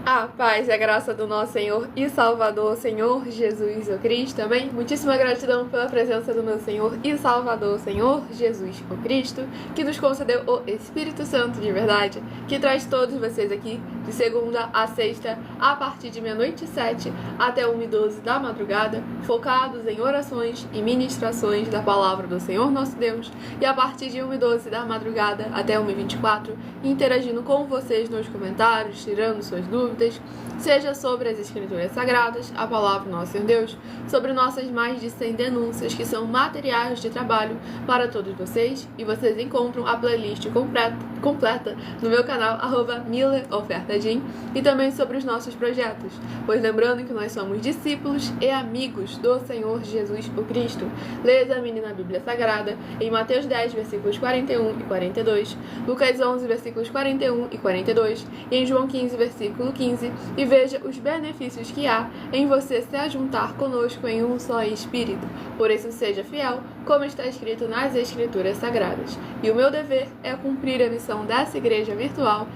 A paz e a graça do nosso Senhor e Salvador, Senhor Jesus o Cristo, amém? Muitíssima gratidão pela presença do meu Senhor e Salvador, Senhor Jesus o Cristo, que nos concedeu o Espírito Santo de verdade, que traz todos vocês aqui de segunda a sexta, a partir de 00h07 até 1h12 da madrugada, focados em orações e ministrações da palavra do Senhor nosso Deus, e a partir de 1h12 da madrugada até 1h24, interagindo com vocês nos comentários, tirando suas dúvidas, seja sobre as Escrituras Sagradas, a palavra do nosso Senhor Deus, sobre nossas mais de 100 denúncias que são materiais de trabalho para todos vocês, e vocês encontram a playlist completa no meu canal @mileofertadim, e também sobre os nossos projetos, pois lembrando que nós somos discípulos e amigos do Senhor Jesus o Cristo. Leia e examine na Bíblia Sagrada em Mateus 10, versículos 41 e 42, Lucas 11, versículos 41 e 42, e em João 15, versículo 15, e veja os benefícios que há em você se ajuntar conosco em um só Espírito. Por isso seja fiel, como está escrito nas Escrituras Sagradas. E o meu dever é cumprir a missão dessa igreja virtual,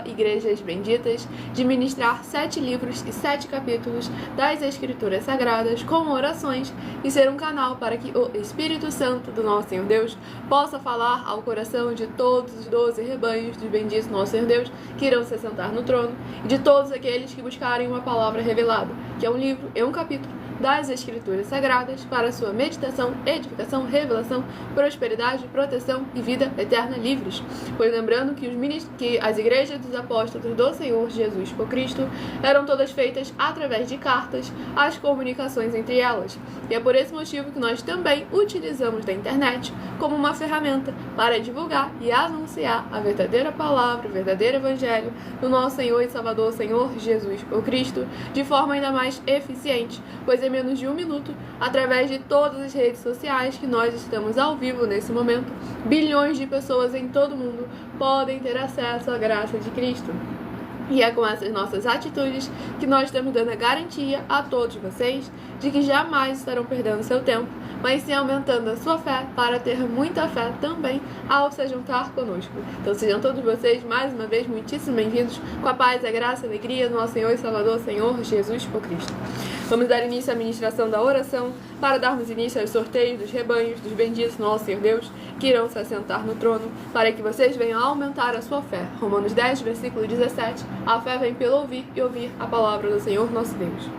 @Igrejas Benditas, de ministrar 7 livros e 7 capítulos das Escrituras Sagradas com orações e ser um canal para que o Espírito Santo do nosso Senhor Deus possa falar ao coração de todos os 12 rebanhos do bendito nosso Senhor Deus que irão se sentar no trono, e de todos aqueles que buscarem uma palavra revelada, que é um livro e um capítulo das Escrituras Sagradas para sua meditação, edificação, revelação, prosperidade, proteção e vida eterna livres. Pois lembrando que as igrejas dos apóstolos do Senhor Jesus o Cristo eram todas feitas através de cartas, as comunicações entre elas. E é por esse motivo que nós também utilizamos da internet como uma ferramenta para divulgar e anunciar a verdadeira palavra, o verdadeiro evangelho do nosso Senhor e Salvador, Senhor Jesus o Cristo, de forma ainda mais eficiente, pois em menos de 1 minuto, através de todas as redes sociais que nós estamos ao vivo nesse momento, bilhões de pessoas em todo o mundo podem ter acesso à graça de Cristo. E é com essas nossas atitudes que nós estamos dando a garantia a todos vocês de que jamais estarão perdendo seu tempo, mas sim aumentando a sua fé para ter muita fé também ao se juntar conosco. Então sejam todos vocês, mais uma vez, muitíssimo bem-vindos, com a paz, a graça e a alegria do nosso Senhor e Salvador, Senhor Jesus o Cristo. Vamos dar início à ministração da oração para darmos início aos sorteios dos rebanhos dos benditos nosso Senhor Deus, que irão se assentar no trono, para que vocês venham aumentar a sua fé. Romanos 10, versículo 17, a fé vem pelo ouvir e ouvir a palavra do Senhor nosso Deus.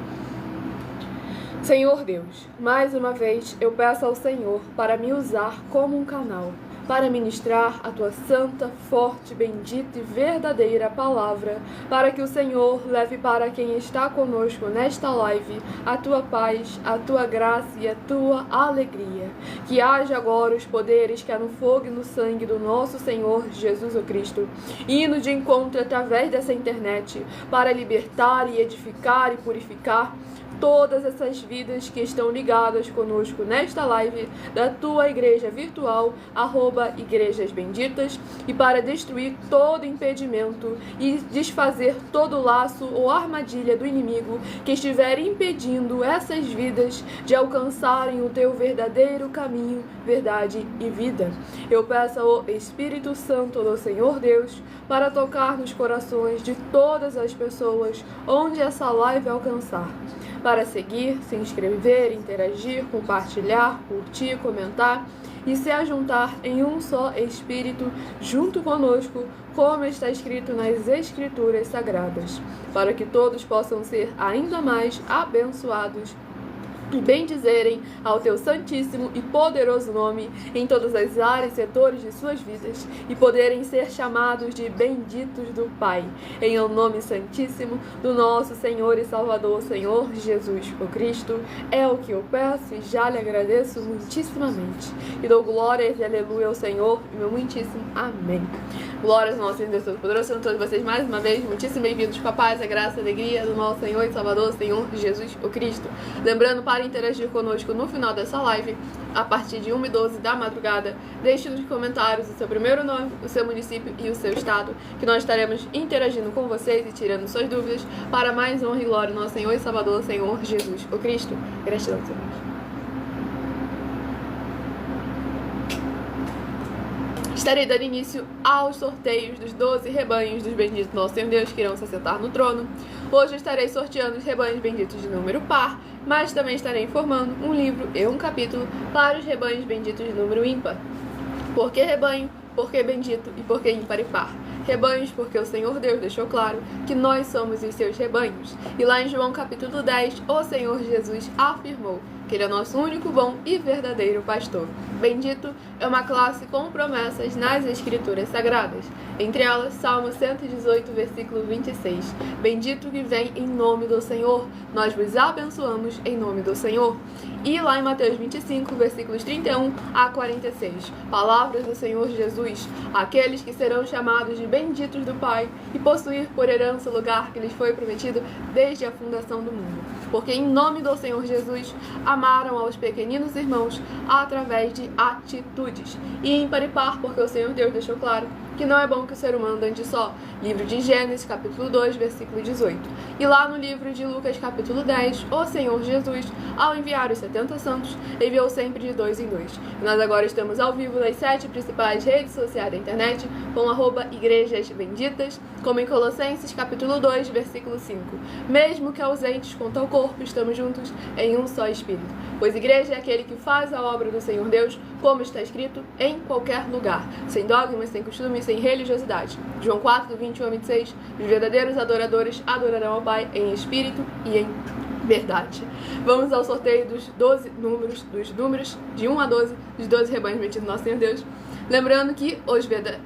Senhor Deus, mais uma vez eu peço ao Senhor para me usar como um canal, para ministrar a tua santa, forte, bendita e verdadeira palavra, para que o Senhor leve para quem está conosco nesta live a tua paz, a tua graça e a tua alegria. Que haja agora os poderes que há no fogo e no sangue do nosso Senhor Jesus o Cristo, indo de encontro através dessa internet, para libertar e edificar e purificar todas essas vidas que estão ligadas conosco nesta live da tua igreja virtual, @Igrejas Benditas, e para destruir todo impedimento e desfazer todo laço ou armadilha do inimigo que estiver impedindo essas vidas de alcançarem o teu verdadeiro caminho, verdade e vida. Eu peço ao Espírito Santo do Senhor Deus para tocar nos corações de todas as pessoas onde essa live alcançar, para seguir, se inscrever, interagir, compartilhar, curtir, comentar e se ajuntar em um só Espírito junto conosco, como está escrito nas Escrituras Sagradas, para que todos possam ser ainda mais abençoados e bendizerem ao teu santíssimo e poderoso nome em todas as áreas e setores de suas vidas, e poderem ser chamados de benditos do Pai, em o nome santíssimo do nosso Senhor e Salvador, Senhor Jesus o Cristo. É o que eu peço e já lhe agradeço muitíssimamente, e dou glórias e aleluia ao Senhor, e meu muitíssimo amém. Glórias ao nosso Deus Todo-Poderoso. Sejam todos vocês mais uma vez muitíssimo bem-vindos, com a paz, a graça e a alegria do nosso Senhor e Salvador, Senhor Jesus o Cristo. Lembrando, para interagir conosco no final dessa live, a partir de 1h12 da madrugada, deixe nos comentários o seu primeiro nome, o seu município e o seu estado, que nós estaremos interagindo com vocês e tirando suas dúvidas, para mais honra e glória do nosso Senhor e Salvador, Senhor Jesus o Cristo. Gratidão, Senhor. estarei dando início aos sorteios dos 12 rebanhos dos benditos nosso Senhor Deus que irão se assentar no trono. Hoje estarei sorteando os rebanhos benditos de número par, mas também estarei informando um livro e um capítulo para os rebanhos benditos de número ímpar. Por que rebanho? Por que bendito e por que ímpar e par? Rebanhos, porque o Senhor Deus deixou claro que nós somos os seus rebanhos. E lá em João capítulo 10, o Senhor Jesus afirmou que Ele é nosso único bom e verdadeiro pastor. Bendito é uma classe com promessas nas Escrituras Sagradas. Entre elas, Salmo 118, versículo 26. Bendito que vem em nome do Senhor. Nós vos abençoamos em nome do Senhor. E lá em Mateus 25, versículos 31 a 46. Palavras do Senhor Jesus. Aqueles que serão chamados de benditos do Pai e possuir por herança o lugar que lhes foi prometido desde a fundação do mundo. Porque em nome do Senhor Jesus amaram aos pequeninos irmãos através de atitudes. E ímpar e par, porque o Senhor Deus deixou claro que não é bom que o ser humano ande só. Livro de Gênesis, capítulo 2, versículo 18. E lá no livro de Lucas, capítulo 10, o Senhor Jesus, ao enviar os 70 santos, enviou sempre de 2 em 2. E nós agora estamos ao vivo nas 7 principais redes sociais da internet, com @igrejas benditas, como em Colossenses, capítulo 2, versículo 5. Mesmo que ausentes quanto ao corpo, estamos juntos em um só Espírito. Pois igreja é aquele que faz a obra do Senhor Deus, como está escrito, em qualquer lugar, sem dogmas, sem costumes, sem religiosidade. João 4, do 21 a 26, os verdadeiros adoradores adorarão ao Pai em espírito e em verdade. Vamos ao sorteio dos 12 números, de 1 a 12, dos 12 rebanhos benditos do nosso Senhor Deus. Lembrando que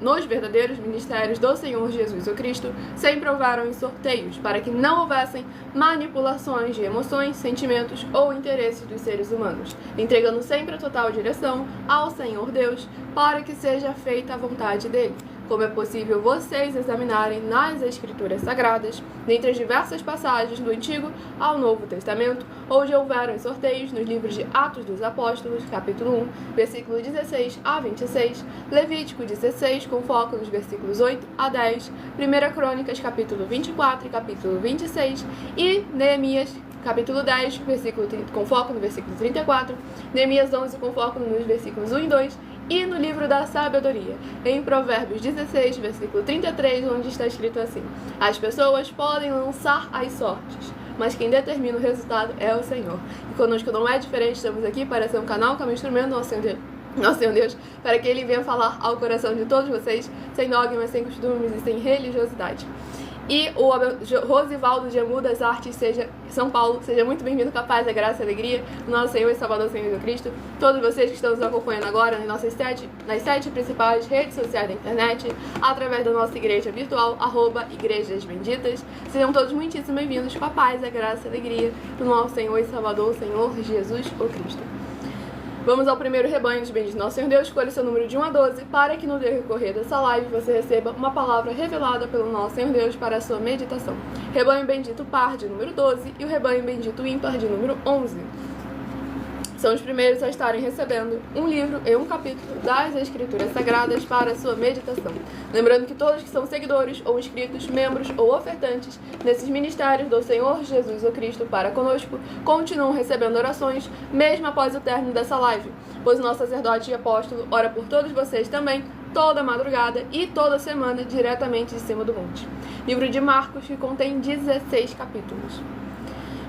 nos verdadeiros ministérios do Senhor Jesus o Cristo sempre houveram em sorteios, para que não houvessem manipulações de emoções, sentimentos ou interesses dos seres humanos, entregando sempre a total direção ao Senhor Deus, para que seja feita a vontade dele. Como é possível vocês examinarem nas Escrituras Sagradas, dentre as diversas passagens do Antigo ao Novo Testamento, onde houveram sorteios nos livros de Atos dos Apóstolos, capítulo 1, versículo 16 a 26, Levítico 16, com foco nos versículos 8 a 10, 1 Crônicas, capítulo 24 e capítulo 26, e Neemias, capítulo 10, com foco no versículo 34, Neemias 11, com foco nos versículos 1 e 2, e no livro da sabedoria, em Provérbios 16, versículo 33, onde está escrito assim: as pessoas podem lançar as sortes, mas quem determina o resultado é o Senhor. E conosco não é diferente, estamos aqui para ser um canal que é um instrumento do nosso Senhor Deus, para que Ele venha falar ao coração de todos vocês, sem dogmas, sem costumes e sem religiosidade. E o Rosivaldo de Amu das Artes, São Paulo, seja muito bem-vindo com a paz, a graça e a alegria do nosso Senhor e Salvador Senhor Jesus Cristo. Todos vocês que estão nos acompanhando agora nas 7 principais redes sociais da internet, através da nossa igreja virtual, @igrejas benditas. Sejam todos muitíssimo bem-vindos com a paz, a graça e a alegria do nosso Senhor e Salvador Senhor Jesus o Cristo. Vamos ao primeiro rebanho dos benditos nosso Senhor Deus. Escolha seu número de 1 a 12 para que no decorrer dessa live você receba uma palavra revelada pelo nosso Senhor Deus para a sua meditação. Rebanho bendito par de número 12 e o rebanho bendito ímpar de número 11. São os primeiros a estarem recebendo um livro e um capítulo das Escrituras Sagradas para a sua meditação. Lembrando que todos que são seguidores ou inscritos, membros ou ofertantes nesses ministérios do Senhor Jesus o Cristo para conosco continuam recebendo orações mesmo após o término dessa live, pois o nosso sacerdote e apóstolo ora por todos vocês também, toda madrugada e toda semana diretamente de cima do monte. Livro de Marcos, que contém 16 capítulos.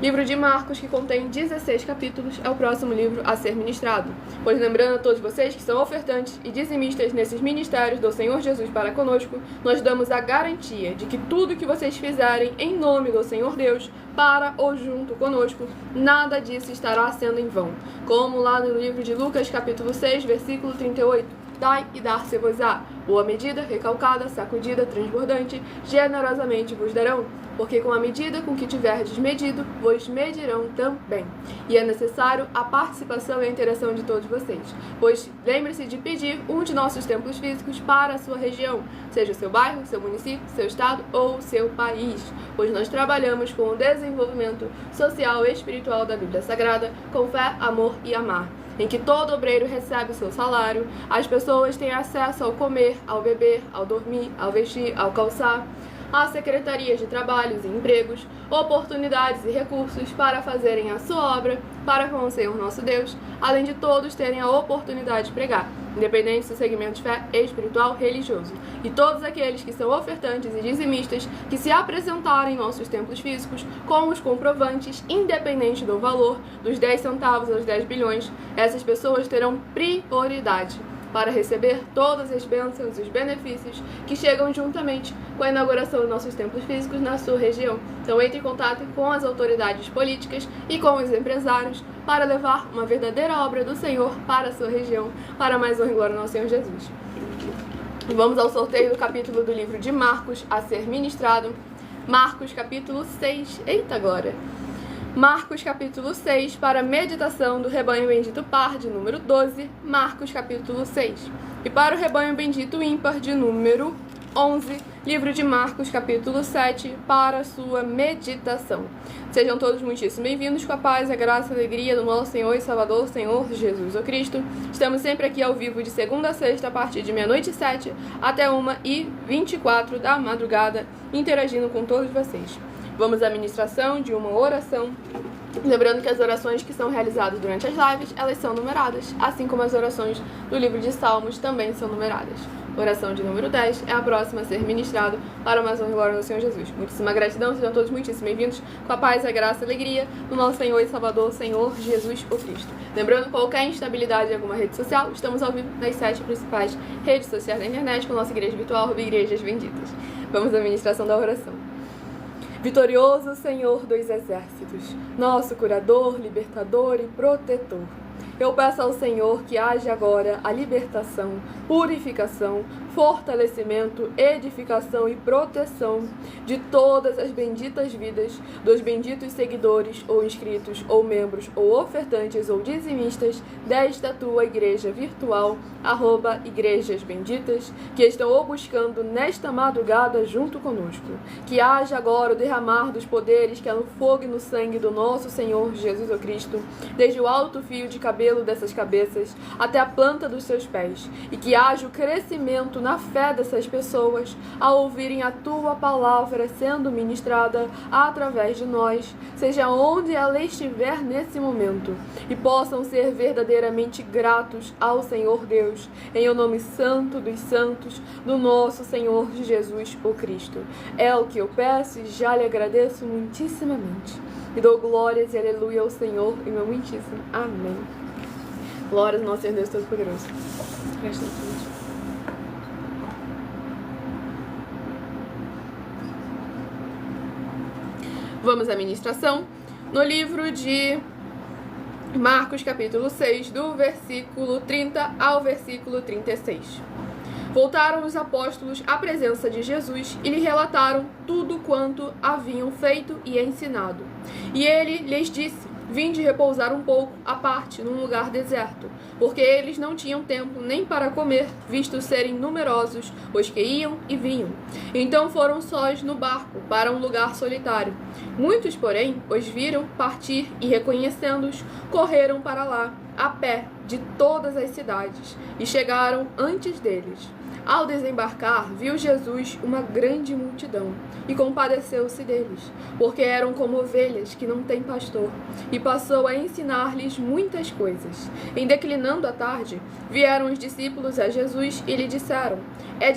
Livro de Marcos, que contém 16 capítulos, é o próximo livro a ser ministrado. Pois lembrando a todos vocês que são ofertantes e dizimistas nesses ministérios do Senhor Jesus para conosco, nós damos a garantia de que tudo que vocês fizerem em nome do Senhor Deus, para ou junto conosco, nada disso estará sendo em vão. Como lá no livro de Lucas, capítulo 6, versículo 38. Dai e dar-se-vos-á. Boa medida, recalcada, sacudida, transbordante, generosamente vos darão. Porque com a medida com que tiverdes medido, vos medirão também. E é necessário a participação e a interação de todos vocês. Pois lembre-se de pedir um de nossos templos físicos para a sua região, seja o seu bairro, seu município, seu estado ou seu país. Pois nós trabalhamos com o desenvolvimento social e espiritual da Bíblia Sagrada, com fé, amor e amar, em que todo obreiro recebe o seu salário, as pessoas têm acesso ao comer, ao beber, ao dormir, ao vestir, ao calçar, às secretarias de trabalhos e empregos, oportunidades e recursos para fazerem a sua obra para com o Senhor nosso Deus, além de todos terem a oportunidade de pregar. independente do segmento de fé espiritual religioso. E todos aqueles que são ofertantes e dizimistas que se apresentarem em nossos templos físicos com os comprovantes, independente do valor, dos 10 centavos aos 10 bilhões, essas pessoas terão prioridade para receber todas as bênçãos e os benefícios que chegam juntamente com a inauguração dos nossos templos físicos na sua região. Então entre em contato com as autoridades políticas e com os empresários para levar uma verdadeira obra do Senhor para a sua região, para mais honra e glória ao nosso Senhor Jesus. Vamos ao sorteio do capítulo do livro de Marcos a ser ministrado. Marcos capítulo 6. Eita glória! Marcos capítulo 6, para a meditação do rebanho bendito par de número 12, Marcos capítulo 6. E para o rebanho bendito ímpar de número 11, livro de Marcos capítulo 7, para a sua meditação. Sejam todos muitíssimo bem-vindos com a paz, a graça e a alegria do nosso Senhor e Salvador, Senhor Jesus o Cristo. Estamos sempre aqui ao vivo de segunda a sexta, a partir de 00h07 até 1h24 da madrugada, interagindo com todos vocês. Vamos à ministração de uma oração. Lembrando que as orações que são realizadas durante as lives, elas são numeradas, assim como as orações do livro de Salmos também são numeradas. Oração de número 10 é a próxima a ser ministrada para mais honra e glória do Senhor Jesus. Muitíssima gratidão, sejam todos muitíssimo bem-vindos com a paz, a graça e a alegria do nosso Senhor e Salvador, Senhor Jesus o Cristo. Lembrando, qualquer instabilidade em alguma rede social, estamos ao vivo nas 7 principais redes sociais da internet com a nossa igreja virtual, Igrejas Benditas. Vamos à ministração da oração. Vitorioso Senhor dos exércitos, nosso curador, libertador e protetor, eu peço ao Senhor que haja agora a libertação, purificação, fortalecimento, edificação e proteção de todas as benditas vidas dos benditos seguidores ou inscritos ou membros ou ofertantes ou dizimistas desta tua igreja virtual, @Igrejas Benditas, que estão o buscando nesta madrugada junto conosco. Que haja agora o derramar dos poderes que é no fogo e no sangue do nosso Senhor Jesus o Cristo, desde o alto fio de cabelo dessas cabeças até a planta dos seus pés, e que haja o crescimento na fé dessas pessoas ao ouvirem a tua palavra sendo ministrada através de nós, seja onde ela estiver nesse momento, e possam ser verdadeiramente gratos ao Senhor Deus, em o nome santo dos santos do nosso Senhor Jesus o Cristo. É o que eu peço e já lhe agradeço muitíssimamente. E dou glórias e aleluia ao Senhor e meu muitíssimo amém. Glórias ao nosso Senhor Deus Todo-Poderoso. Vamos à ministração no livro de Marcos capítulo 6, do versículo 30 ao versículo 36. Voltaram os apóstolos à presença de Jesus e lhe relataram tudo quanto haviam feito e ensinado. E ele lhes disse: vinde repousar um pouco à parte num lugar deserto, porque eles não tinham tempo nem para comer, visto serem numerosos os que iam e vinham. Então foram sós no barco para um lugar solitário. Muitos, porém, os viram partir e, reconhecendo-os, correram para lá, a pé, de todas as cidades, e chegaram antes deles. Ao desembarcar, viu Jesus uma grande multidão e compadeceu-se deles, porque eram como ovelhas que não têm pastor, e passou a ensinar-lhes muitas coisas. Em declinando a tarde, vieram os discípulos a Jesus e lhe disseram: é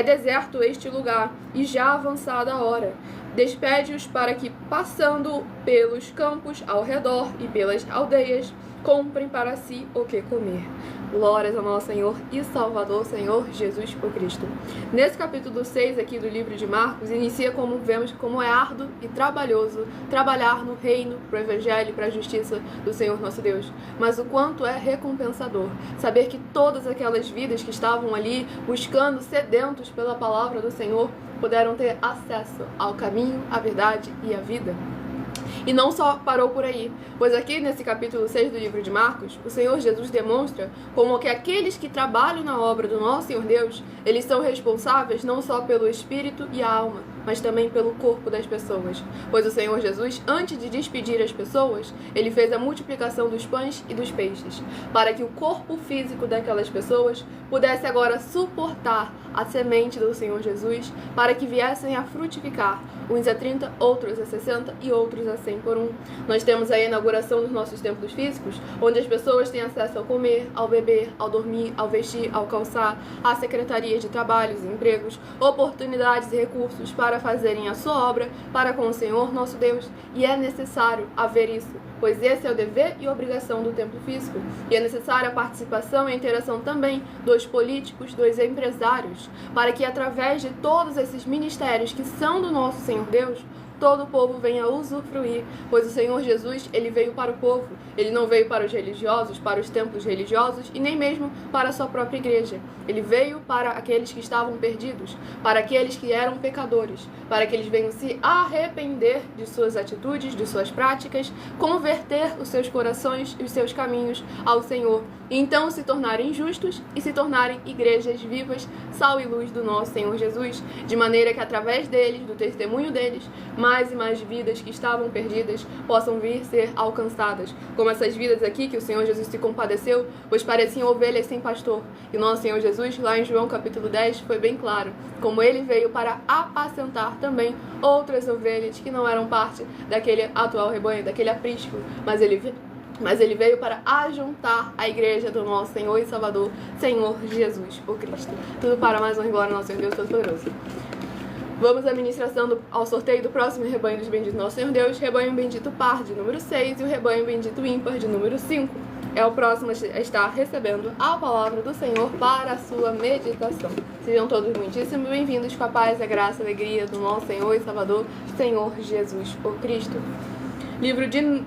deserto este lugar, e já avançada a hora. Despede-os para que, passando pelos campos ao redor e pelas aldeias, comprem para si o que comer. Glórias ao nosso Senhor e Salvador, Senhor Jesus o Cristo. Nesse capítulo 6 aqui do livro de Marcos, inicia como vemos como é árduo e trabalhoso trabalhar no reino, para o evangelho e para a justiça do Senhor nosso Deus. Mas o quanto é recompensador saber que todas aquelas vidas que estavam ali buscando, sedentos pela palavra do Senhor, puderam ter acesso ao caminho, à verdade e à vida. E não só parou por aí, pois aqui nesse capítulo 6 do livro de Marcos, o Senhor Jesus demonstra como que aqueles que trabalham na obra do nosso Senhor Deus, eles são responsáveis não só pelo espírito e a alma, mas também pelo corpo das pessoas. Pois o Senhor Jesus, antes de despedir as pessoas, ele fez a multiplicação dos pães e dos peixes, para que o corpo físico daquelas pessoas pudesse agora suportar a semente do Senhor Jesus, para que viessem a frutificar, uns a 30, outros a 60 e outros a 100 por um. Nós temos a inauguração dos nossos templos físicos, onde as pessoas têm acesso ao comer, ao beber, ao dormir, ao vestir, ao calçar, à secretaria de trabalhos e empregos, oportunidades e recursos para fazerem a sua obra para com o Senhor nosso Deus. E é necessário haver isso, pois esse é o dever e obrigação do templo físico. E é necessária a participação e a interação também dos políticos, dos empresários, para que através de todos esses ministérios que são do nosso Senhor Deus, todo o povo venha usufruir, pois o Senhor Jesus, ele veio para o povo, ele não veio para os religiosos, para os templos religiosos e nem mesmo para a sua própria igreja. Ele veio para aqueles que estavam perdidos, para aqueles que eram pecadores, para que eles venham se arrepender de suas atitudes, de suas práticas, converter os seus corações e os seus caminhos ao Senhor, e então se tornarem justos e se tornarem igrejas vivas, sal e luz do nosso Senhor Jesus, de maneira que através deles, do testemunho deles, mais e mais vidas que estavam perdidas possam vir ser alcançadas, como essas vidas aqui que o Senhor Jesus se compadeceu, pois pareciam ovelhas sem pastor. E o nosso Senhor Jesus, lá em João capítulo 10, foi bem claro, como ele veio para apacentar também outras ovelhas que não eram parte daquele atual rebanho, daquele aprisco, mas ele veio para ajuntar a igreja do nosso Senhor e Salvador, Senhor Jesus, o Cristo. Tudo para mais honra e glória ao nosso Senhor Deus Todo-Poderoso. Vamos à ministração ao sorteio do próximo rebanho dos benditos nosso Senhor Deus, rebanho bendito par de número 6 e o rebanho bendito ímpar de número 5. É o próximo a estar recebendo a palavra do Senhor para a sua meditação. Sejam todos muitíssimo bem-vindos com a paz, a graça e a alegria do nosso Senhor e Salvador, Senhor Jesus, o Cristo. Livro de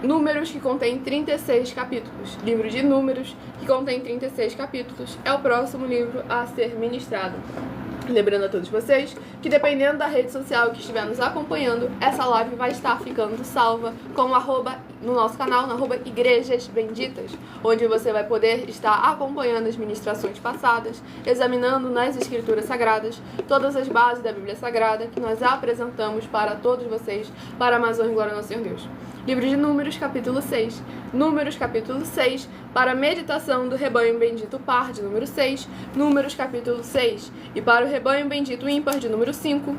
Números, que contém 36 capítulos. Livro de Números, que contém 36 capítulos, é o próximo livro a ser ministrado. Lembrando a todos vocês que, dependendo da rede social que estiver nos acompanhando, essa live vai estar ficando salva com no nosso canal, no Igrejas Benditas, onde você vai poder estar acompanhando as ministrações passadas, examinando nas Escrituras Sagradas todas as bases da Bíblia Sagrada que nós apresentamos para todos vocês, para mais honra e glória ao nosso Senhor Deus. Livro de Números, capítulo 6. Números, capítulo 6, para a meditação do rebanho bendito par, de número 6. Números, capítulo 6. E para o rebanho bendito ímpar, de número 5.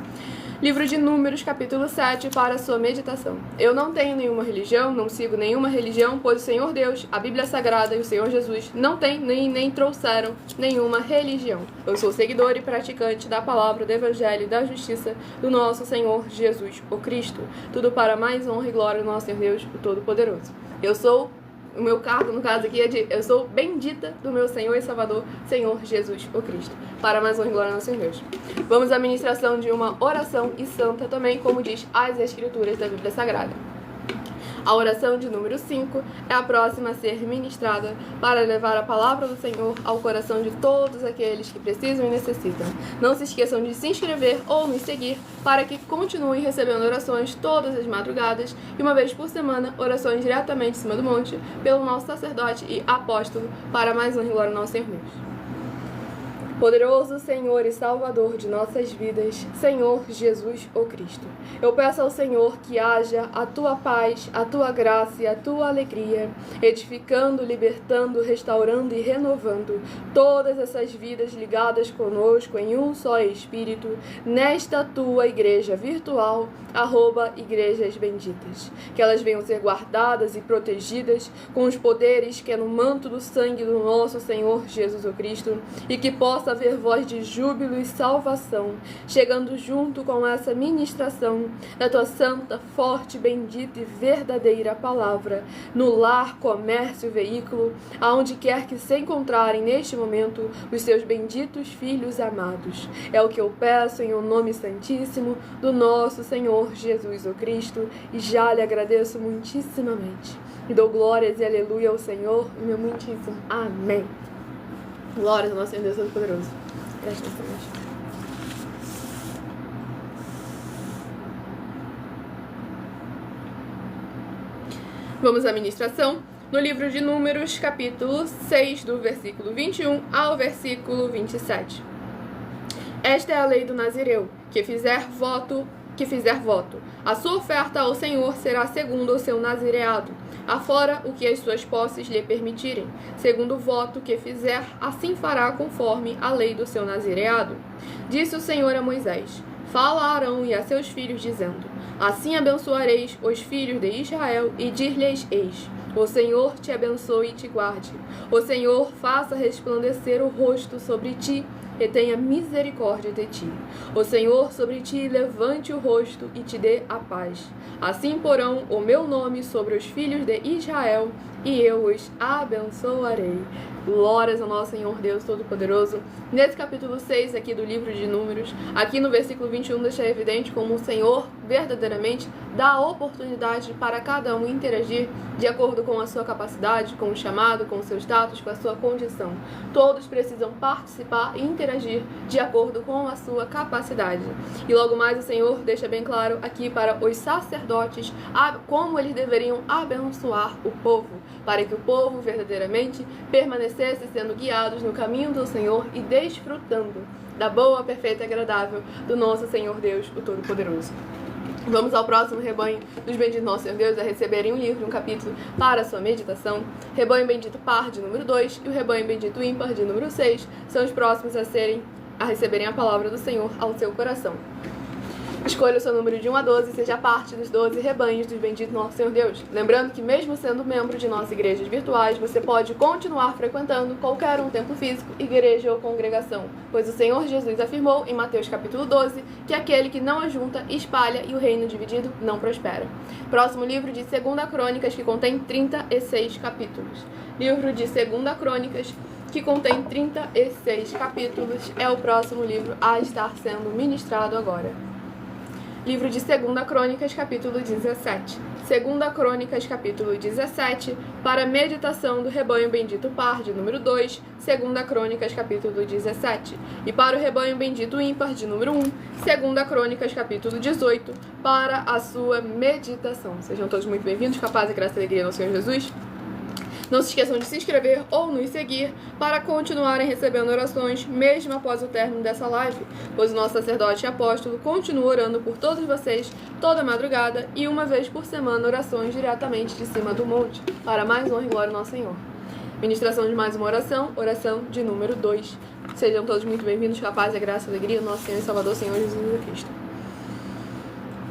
Livro de Números, capítulo 7, para a sua meditação. Eu não tenho nenhuma religião, não sigo nenhuma religião, pois o Senhor Deus, a Bíblia Sagrada e o Senhor Jesus não têm nem trouxeram nenhuma religião. Eu sou seguidor e praticante da palavra do Evangelho e da justiça do nosso Senhor Jesus, o Cristo. Tudo para mais honra e glória do nosso Senhor Deus, o Todo-Poderoso. O meu cargo, no caso aqui, eu sou bendita do meu Senhor e Salvador, Senhor Jesus, o Cristo. Para mais honra e glória ao nosso Senhor Deus. Vamos à ministração de uma oração e santa também, como diz as Escrituras da Bíblia Sagrada. A oração de número 5 é a próxima a ser ministrada para levar a palavra do Senhor ao coração de todos aqueles que precisam e necessitam. Não se esqueçam de se inscrever ou nos seguir para que continuem recebendo orações todas as madrugadas e uma vez por semana orações diretamente em cima do monte pelo nosso sacerdote e apóstolo para mais honra e glória ao nosso Senhor Deus. Poderoso Senhor e Salvador de nossas vidas, Senhor Jesus, o Cristo. Eu peço ao Senhor que haja a tua paz, a tua graça e a tua alegria, edificando, libertando, restaurando e renovando todas essas vidas ligadas conosco em um só Espírito, nesta tua igreja virtual, @Igrejas Benditas. Que elas venham ser guardadas e protegidas com os poderes que é no manto do sangue do nosso Senhor Jesus o Cristo, e que possa haver voz de júbilo e salvação, chegando junto com essa ministração da tua santa, forte, bendita e verdadeira palavra, no lar, comércio, veículo, aonde quer que se encontrarem neste momento os seus benditos filhos amados. É o que eu peço em o nome santíssimo do nosso Senhor Jesus o Cristo, e já lhe agradeço muitíssimamente. E dou glórias e aleluia ao Senhor, meu muitíssimo amém. Glórias ao nosso Senhor Deus Todo-Poderoso. Presta atenção. Vamos à ministração no livro de Números, capítulo 6, do versículo 21 ao versículo 27. Esta é a lei do Nazireu, que fizer voto. A sua oferta ao Senhor será segundo o seu nazireado, afora o que as suas posses lhe permitirem. Segundo o voto que fizer, assim fará conforme a lei do seu nazireado. Disse o Senhor a Moisés: fala a Arão e a seus filhos, dizendo: assim abençoareis os filhos de Israel, e dir-lhes eis: o Senhor te abençoe e te guarde. O Senhor faça resplandecer o rosto sobre ti e tenha misericórdia de ti. O Senhor sobre ti levante o rosto e te dê a paz. Assim porão o meu nome sobre os filhos de Israel, e eu os abençoarei. Glórias ao nosso Senhor Deus Todo-Poderoso. Nesse capítulo 6 aqui do livro de Números, aqui no versículo 21, deixa evidente como o Senhor verdadeiramente dá a oportunidade para cada um interagir de acordo com a sua capacidade, com o chamado, com o seu status, com a sua condição. Todos precisam participar e interagir de acordo com a sua capacidade. E logo mais o Senhor deixa bem claro aqui para os sacerdotes como eles deveriam abençoar o povo, para que o povo verdadeiramente permanecesse sendo guiados no caminho do Senhor e desfrutando da boa, perfeita e agradável do nosso Senhor Deus, o Todo-Poderoso. Vamos ao próximo rebanho dos benditos nosso Senhor Deus a receberem um livro, um capítulo para a sua meditação. Rebanho bendito par de número 2 e o rebanho bendito ímpar de número 6 são os próximos a receberem a palavra do Senhor ao seu coração. Escolha o seu número de 1 a 12 e seja parte dos 12 rebanhos dos benditos nosso Senhor Deus. Lembrando que mesmo sendo membro de nossas igrejas virtuais, você pode continuar frequentando qualquer um templo físico, igreja ou congregação, pois o Senhor Jesus afirmou em Mateus capítulo 12 que aquele que não ajunta, espalha e o reino dividido não prospera. Próximo livro de 2 Crônicas, que contém 36 capítulos. Livro de 2 Crônicas, que contém 36 capítulos, é o próximo livro a estar sendo ministrado agora. Livro de 2 Crônicas, capítulo 17. 2 Crônicas, capítulo 17, para meditação do rebanho bendito par de número 2, 2 Crônicas, capítulo 17. E para o rebanho bendito ímpar de número 1, 2 Crônicas, capítulo 18, para a sua meditação. Sejam todos muito bem-vindos, com a paz e graça e alegria no Senhor Jesus. Não se esqueçam de se inscrever ou nos seguir para continuarem recebendo orações mesmo após o término dessa live, pois o nosso sacerdote e apóstolo continua orando por todos vocês toda madrugada e uma vez por semana orações diretamente de cima do monte, para mais honra e glória ao nosso Senhor. Ministração de mais uma oração, oração de número 2. Sejam todos muito bem-vindos, com a paz e a graça e a alegria do nosso Senhor e Salvador, Senhor Jesus Cristo.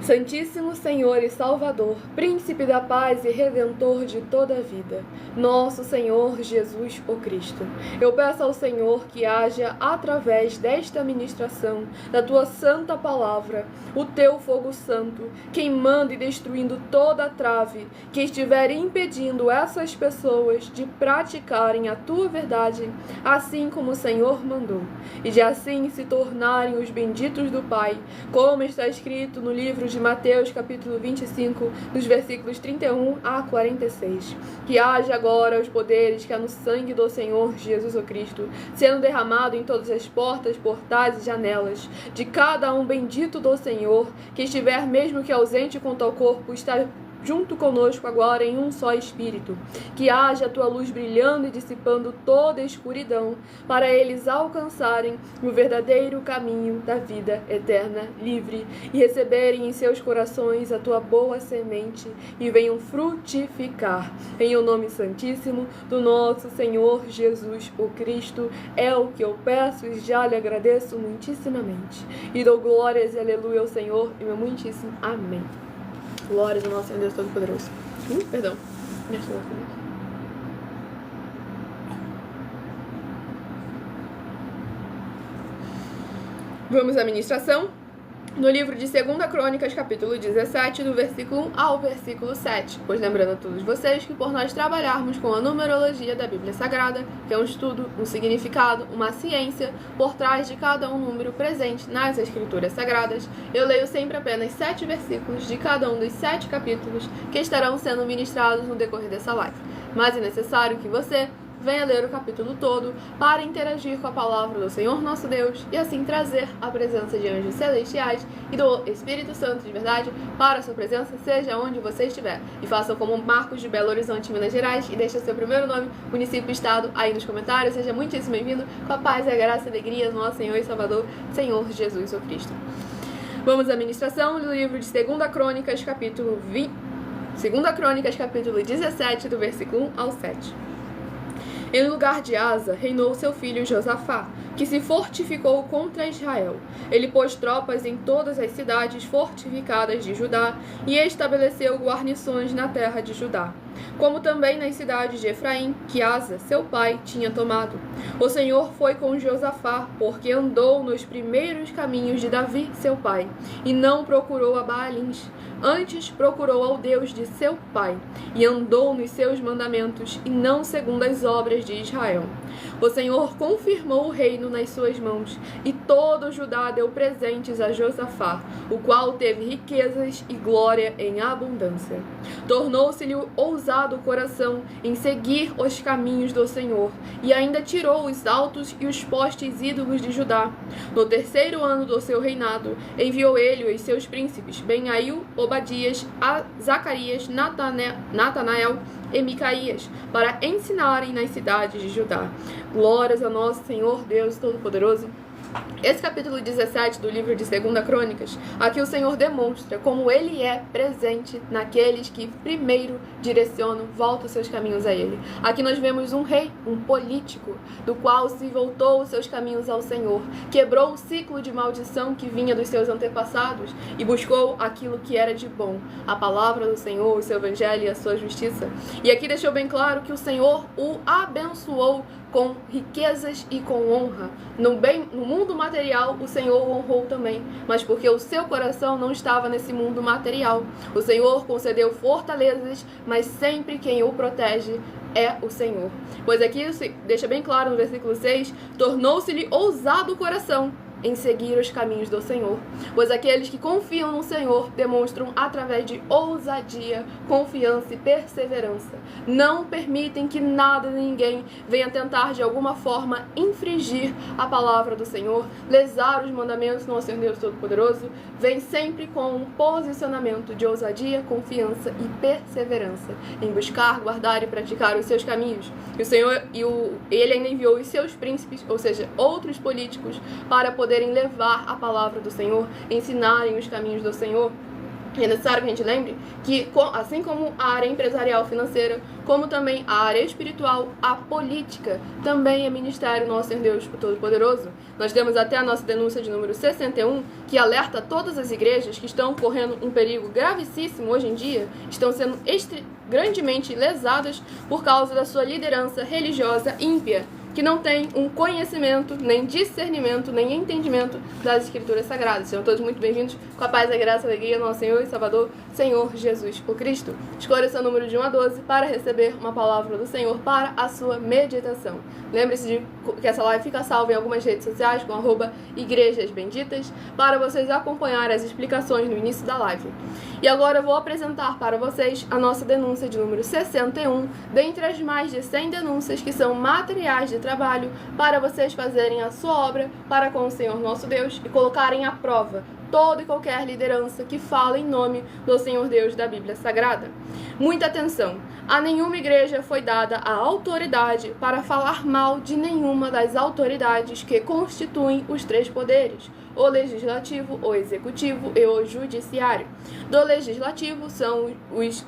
Santíssimo Senhor e Salvador, Príncipe da paz e Redentor de toda a vida, nosso Senhor Jesus o Cristo, eu peço ao Senhor que haja, através desta ministração, da Tua santa palavra, o Teu fogo santo, queimando e destruindo toda a trave que estiver impedindo essas pessoas de praticarem a Tua verdade, assim como o Senhor mandou, e de assim se tornarem os benditos do Pai, como está escrito no livro de Mateus capítulo 25, dos versículos 31 a 46. Que haja agora os poderes que há no sangue do Senhor Jesus o Cristo, sendo derramado em todas as portas, portais e janelas de cada um bendito do Senhor, que estiver mesmo que ausente quanto ao corpo, está junto conosco agora em um só Espírito, que haja a Tua luz brilhando e dissipando toda a escuridão, para eles alcançarem o verdadeiro caminho da vida eterna, livre, e receberem em seus corações a Tua boa semente, e venham frutificar. Em o nome santíssimo do nosso Senhor Jesus o Cristo, é o que eu peço e já lhe agradeço muitíssimamente. E dou glórias e aleluia ao Senhor, e meu muitíssimo amém. Glórias ao nosso Senhor Deus Todo-Poderoso. Perdão. Vamos à ministração. No livro de 2 Crônicas, capítulo 17, do versículo 1 ao versículo 7. Pois lembrando a todos vocês que por nós trabalharmos com a numerologia da Bíblia Sagrada, que é um estudo, um significado, uma ciência, por trás de cada um número presente nas Escrituras Sagradas, eu leio sempre apenas 7 versículos de cada um dos 7 capítulos que estarão sendo ministrados no decorrer dessa live. Mas é necessário que você venha ler o capítulo todo para interagir com a palavra do Senhor nosso Deus e assim trazer a presença de anjos celestiais e do Espírito Santo de verdade para a sua presença, seja onde você estiver. E façam como Marcos de Belo Horizonte, Minas Gerais, e deixe seu primeiro nome, município e estado aí nos comentários. Seja muitíssimo bem-vindo, com a paz e a graça e a alegria do nosso Senhor e Salvador, Senhor Jesus o Cristo. Vamos à ministração do livro de 2 Crônicas, capítulo 20. 2 Crônicas, capítulo 17, do versículo 1 ao 7. Em lugar de Asa, reinou seu filho Josafá, que se fortificou contra Israel. Ele pôs tropas em todas as cidades fortificadas de Judá e estabeleceu guarnições na terra de Judá, como também nas cidades de Efraim, que Asa, seu pai, tinha tomado. O Senhor foi com Josafá, porque andou nos primeiros caminhos de Davi, seu pai, e não procurou a Baalins. Antes procurou ao Deus de seu pai, e andou nos seus mandamentos, e não segundo as obras de Israel. O Senhor confirmou o reino nas suas mãos, e todo Judá deu presentes a Josafá, o qual teve riquezas e glória em abundância. Tornou-se-lhe ousado o coração em seguir os caminhos do Senhor, e ainda tirou os altos e os postes ídolos de Judá. No 3º ano do seu reinado, enviou ele os seus príncipes, Benhail, Obadias, Zacarias, Natanael e Micaías, para ensinarem nas cidades de Judá. Glórias a nosso Senhor Deus Todo-Poderoso. Esse capítulo 17 do livro de 2 Crônicas, aqui o Senhor demonstra como Ele é presente naqueles que primeiro direcionam, voltam seus caminhos a Ele. Aqui nós vemos um rei, um político, do qual se voltou os seus caminhos ao Senhor, quebrou o ciclo de maldição que vinha dos seus antepassados e buscou aquilo que era de bom, a palavra do Senhor, o seu evangelho e a sua justiça. E aqui deixou bem claro que o Senhor o abençoou com riquezas e com honra. No mundo material, o Senhor o honrou também, mas porque o seu coração não estava nesse mundo material. O Senhor concedeu fortalezas, mas sempre quem o protege é o Senhor. Pois aqui deixa bem claro no versículo 6, tornou-se-lhe ousado o coração em seguir os caminhos do Senhor. Pois aqueles que confiam no Senhor demonstram através de ousadia, confiança e perseverança. Não permitem que nada nem ninguém venha tentar de alguma forma infringir a palavra do Senhor, lesar os mandamentos do nosso Deus Todo-Poderoso. Vem sempre com um posicionamento de ousadia, confiança e perseverança em buscar, guardar e praticar os seus caminhos. E o Senhor ele ainda enviou os seus príncipes, ou seja, outros políticos, para poderem levar a palavra do Senhor, ensinarem os caminhos do Senhor. É necessário que a gente lembre que, assim como a área empresarial financeira, como também a área espiritual, a política também é ministério nosso em Deus Todo-Poderoso. Nós temos até a nossa denúncia de número 61, que alerta todas as igrejas que estão correndo um perigo gravíssimo hoje em dia, estão sendo grandemente lesadas por causa da sua liderança religiosa ímpia, que não tem um conhecimento, nem discernimento, nem entendimento das Escrituras Sagradas. Sejam todos muito bem-vindos com a paz, a graça e a alegria do nosso Senhor e Salvador, Senhor Jesus o Cristo. Escolha o seu número de 1 a 12 para receber uma palavra do Senhor para a sua meditação. Lembre-se de que essa live fica salva em algumas redes sociais com @igrejasbenditas para vocês acompanharem as explicações no início da live. E agora eu vou apresentar para vocês a nossa denúncia de número 61, dentre as mais de 100 denúncias que são materiais de trabalho para vocês fazerem a sua obra para com o Senhor nosso Deus e colocarem à prova toda e qualquer liderança que fala em nome do Senhor Deus da Bíblia Sagrada. Muita atenção! A nenhuma igreja foi dada a autoridade para falar mal de nenhuma das autoridades que constituem os 3 poderes: o legislativo, o executivo e o judiciário. Do legislativo são os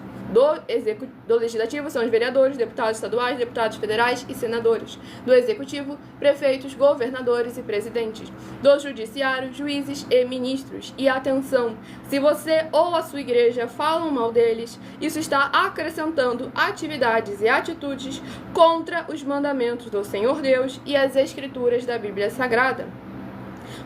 vereadores, deputados estaduais, deputados federais e senadores. Do executivo, prefeitos, governadores e presidentes. Do judiciário, juízes e ministros. E atenção, se você ou a sua igreja falam mal deles, isso está acrescentando atividades e atitudes contra os mandamentos do Senhor Deus e as Escrituras da Bíblia Sagrada.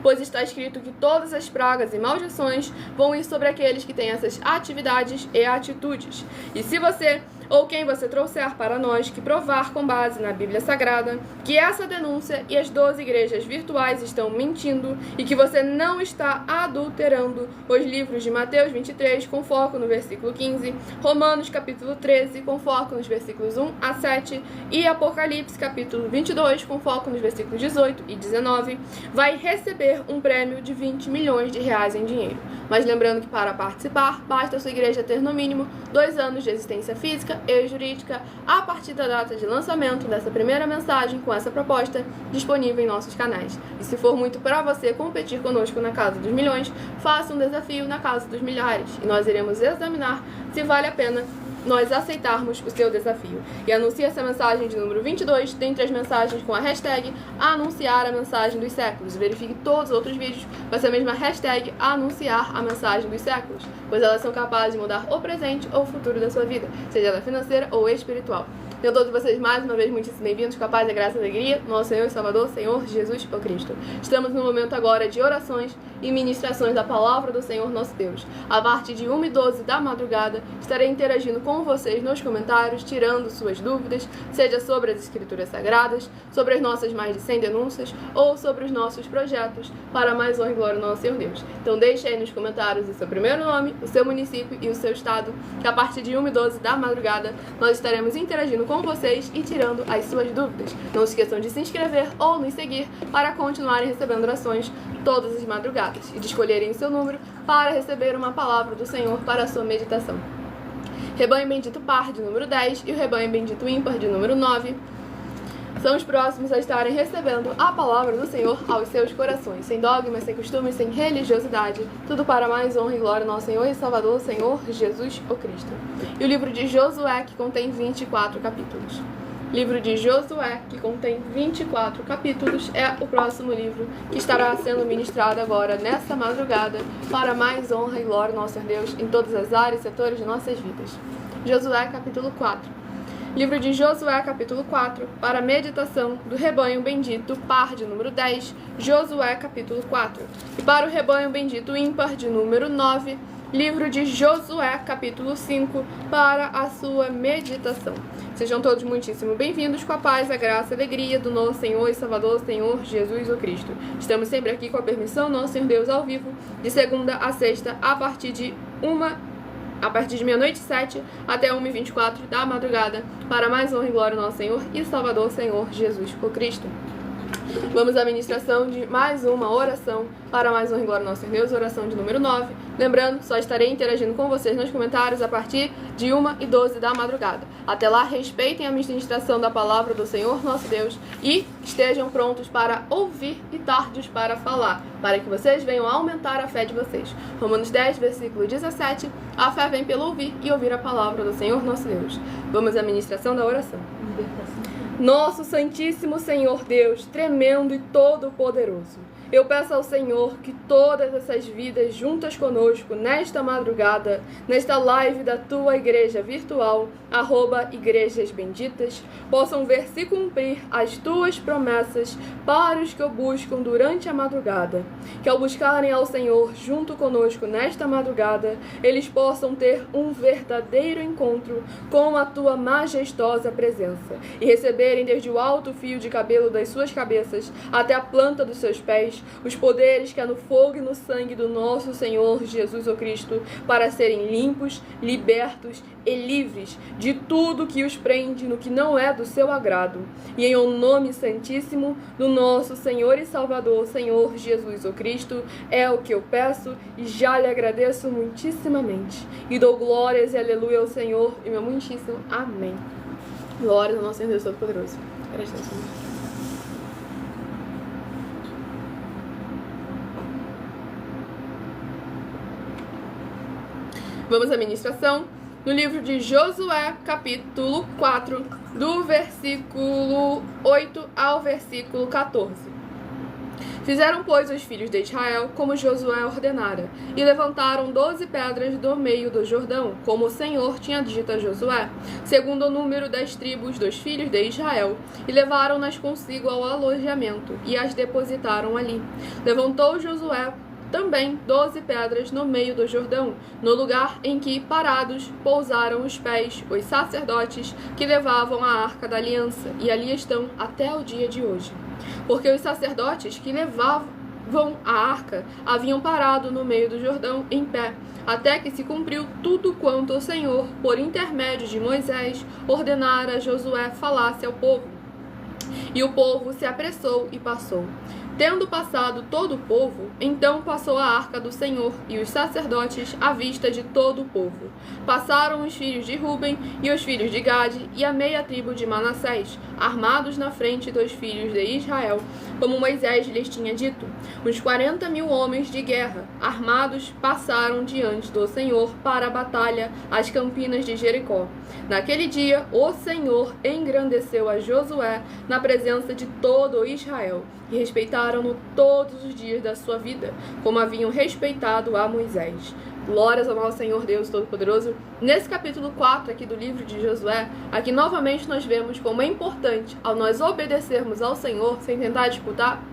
Pois está escrito que todas as pragas e maldições vão ir sobre aqueles que têm essas atividades e atitudes. E se você ou quem você trouxer para nós que provar com base na Bíblia Sagrada que essa denúncia e as 12 igrejas virtuais estão mentindo e que você não está adulterando os livros de Mateus 23 com foco no versículo 15, Romanos capítulo 13 com foco nos versículos 1 a 7 e Apocalipse capítulo 22 com foco nos versículos 18 e 19, vai receber um prêmio de 20 milhões de reais em dinheiro. Mas lembrando que para participar, basta a sua igreja ter no mínimo 2 anos de existência física e jurídica a partir da data de lançamento dessa primeira mensagem com essa proposta disponível em nossos canais. E se for muito para você competir conosco na Casa dos Milhões, faça um desafio na Casa dos Milhares e nós iremos examinar se vale a pena nós aceitarmos o seu desafio. E anuncie essa mensagem de número 22 dentre as mensagens com a hashtag anunciar a mensagem dos séculos. Verifique todos os outros vídeos com essa mesma hashtag anunciar a mensagem dos séculos, pois elas são capazes de mudar o presente ou o futuro da sua vida, seja ela financeira ou espiritual. Então, todos vocês, mais uma vez, muitíssimo bem-vindos, com a paz, a graça e a alegria, nosso Senhor e Salvador, Senhor Jesus o Cristo. Estamos no momento agora de orações e ministrações da palavra do Senhor nosso Deus. A partir de 1h12 da madrugada, estarei interagindo com vocês nos comentários, tirando suas dúvidas, seja sobre as Escrituras Sagradas, sobre as nossas mais de 100 denúncias, ou sobre os nossos projetos, para mais honra e glória ao nosso Senhor Deus. Então, deixe aí nos comentários o seu primeiro nome, o seu município e o seu estado, que a partir de 1h12 da madrugada, nós estaremos interagindo com vocês e tirando as suas dúvidas. Não se esqueçam de se inscrever ou nos seguir para continuarem recebendo orações todas as madrugadas e de escolherem o seu número para receber uma palavra do Senhor para a sua meditação. Rebanho Bendito Par, de número 10, e o Rebanho Bendito Ímpar, de número 9, são os próximos a estarem recebendo a palavra do Senhor aos seus corações, sem dogmas, sem costumes, sem religiosidade, tudo para mais honra e glória ao nosso Senhor e Salvador, Senhor Jesus o Cristo. E o livro de Josué, que contém 24 capítulos. Livro de Josué, que contém 24 capítulos, é o próximo livro que estará sendo ministrado agora nessa madrugada para mais honra e glória ao nosso Deus em todas as áreas e setores de nossas vidas. Josué, capítulo 4. Livro de Josué, capítulo 4, para a meditação do Rebanho Bendito Par, de número 10, Josué, capítulo 4. E para o Rebanho Bendito Ímpar, de número 9, livro de Josué, capítulo 5, para a sua meditação. Sejam todos muitíssimo bem-vindos, com a paz, a graça e a alegria do nosso Senhor e Salvador, Senhor Jesus o Cristo. Estamos sempre aqui com a permissão do nosso Senhor Deus ao vivo, de segunda a sexta, a partir de meia-noite e 7 até 1h24 da madrugada, para mais honra e glória ao nosso Senhor e Salvador, Senhor Jesus o Cristo. Vamos à ministração de mais uma oração para mais honra e glória ao nosso Deus, oração de número 9. Lembrando, só estarei interagindo com vocês nos comentários a partir de 1h12 da madrugada. Até lá, respeitem a ministração da palavra do Senhor nosso Deus e estejam prontos para ouvir e tardios para falar, para que vocês venham aumentar a fé de vocês. Romanos 10, versículo 17, a fé vem pelo ouvir e ouvir a palavra do Senhor nosso Deus. Vamos à ministração da oração. Nosso Santíssimo Senhor Deus, tremendo e todo-poderoso, eu peço ao Senhor que todas essas vidas juntas conosco nesta madrugada, nesta live da tua igreja virtual, @igrejas benditas, possam ver se cumprir as tuas promessas para os que o buscam durante a madrugada. Que ao buscarem ao Senhor junto conosco nesta madrugada, eles possam ter um verdadeiro encontro com a tua majestosa presença e receberem desde o alto fio de cabelo das suas cabeças até a planta dos seus pés os poderes que há no fogo e no sangue do nosso Senhor Jesus o Cristo, para serem limpos, libertos e livres de tudo que os prende no que não é do seu agrado. E em o nome santíssimo do nosso Senhor e Salvador, Senhor Jesus o Cristo, é o que eu peço e já lhe agradeço muitíssimamente. E dou glórias e aleluia ao Senhor e meu muitíssimo amém. Glória ao nosso Senhor Deus Todo-Poderoso. Graças a Deus. Vamos à ministração no livro de Josué, capítulo 4, do versículo 8 ao versículo 14. Fizeram, pois, os filhos de Israel como Josué ordenara, e levantaram 12 pedras do meio do Jordão, como o Senhor tinha dito a Josué, segundo o número das tribos dos filhos de Israel, e levaram-nas consigo ao alojamento, e as depositaram ali. Levantou Josué também 12 pedras no meio do Jordão, no lugar em que, parados, pousaram os pés os sacerdotes que levavam a arca da aliança, e ali estão até o dia de hoje. Porque os sacerdotes que levavam a arca haviam parado no meio do Jordão em pé, até que se cumpriu tudo quanto o Senhor, por intermédio de Moisés, ordenara a Josué falasse ao povo. E o povo se apressou e passou. Tendo passado todo o povo, então passou a arca do Senhor e os sacerdotes à vista de todo o povo. Passaram os filhos de Ruben e os filhos de Gade e a meia tribo de Manassés, armados na frente dos filhos de Israel, como Moisés lhes tinha dito. Uns 40.000 homens de guerra, armados, passaram diante do Senhor para a batalha às campinas de Jericó. Naquele dia, o Senhor engrandeceu a Josué na presença de todo Israel, e respeitaram-no todos os dias da sua vida, como haviam respeitado a Moisés. Glórias ao nosso Senhor Deus Todo-Poderoso. Nesse capítulo 4 aqui do livro de Josué, aqui novamente nós vemos como é importante, ao nós obedecermos ao Senhor, sem tentar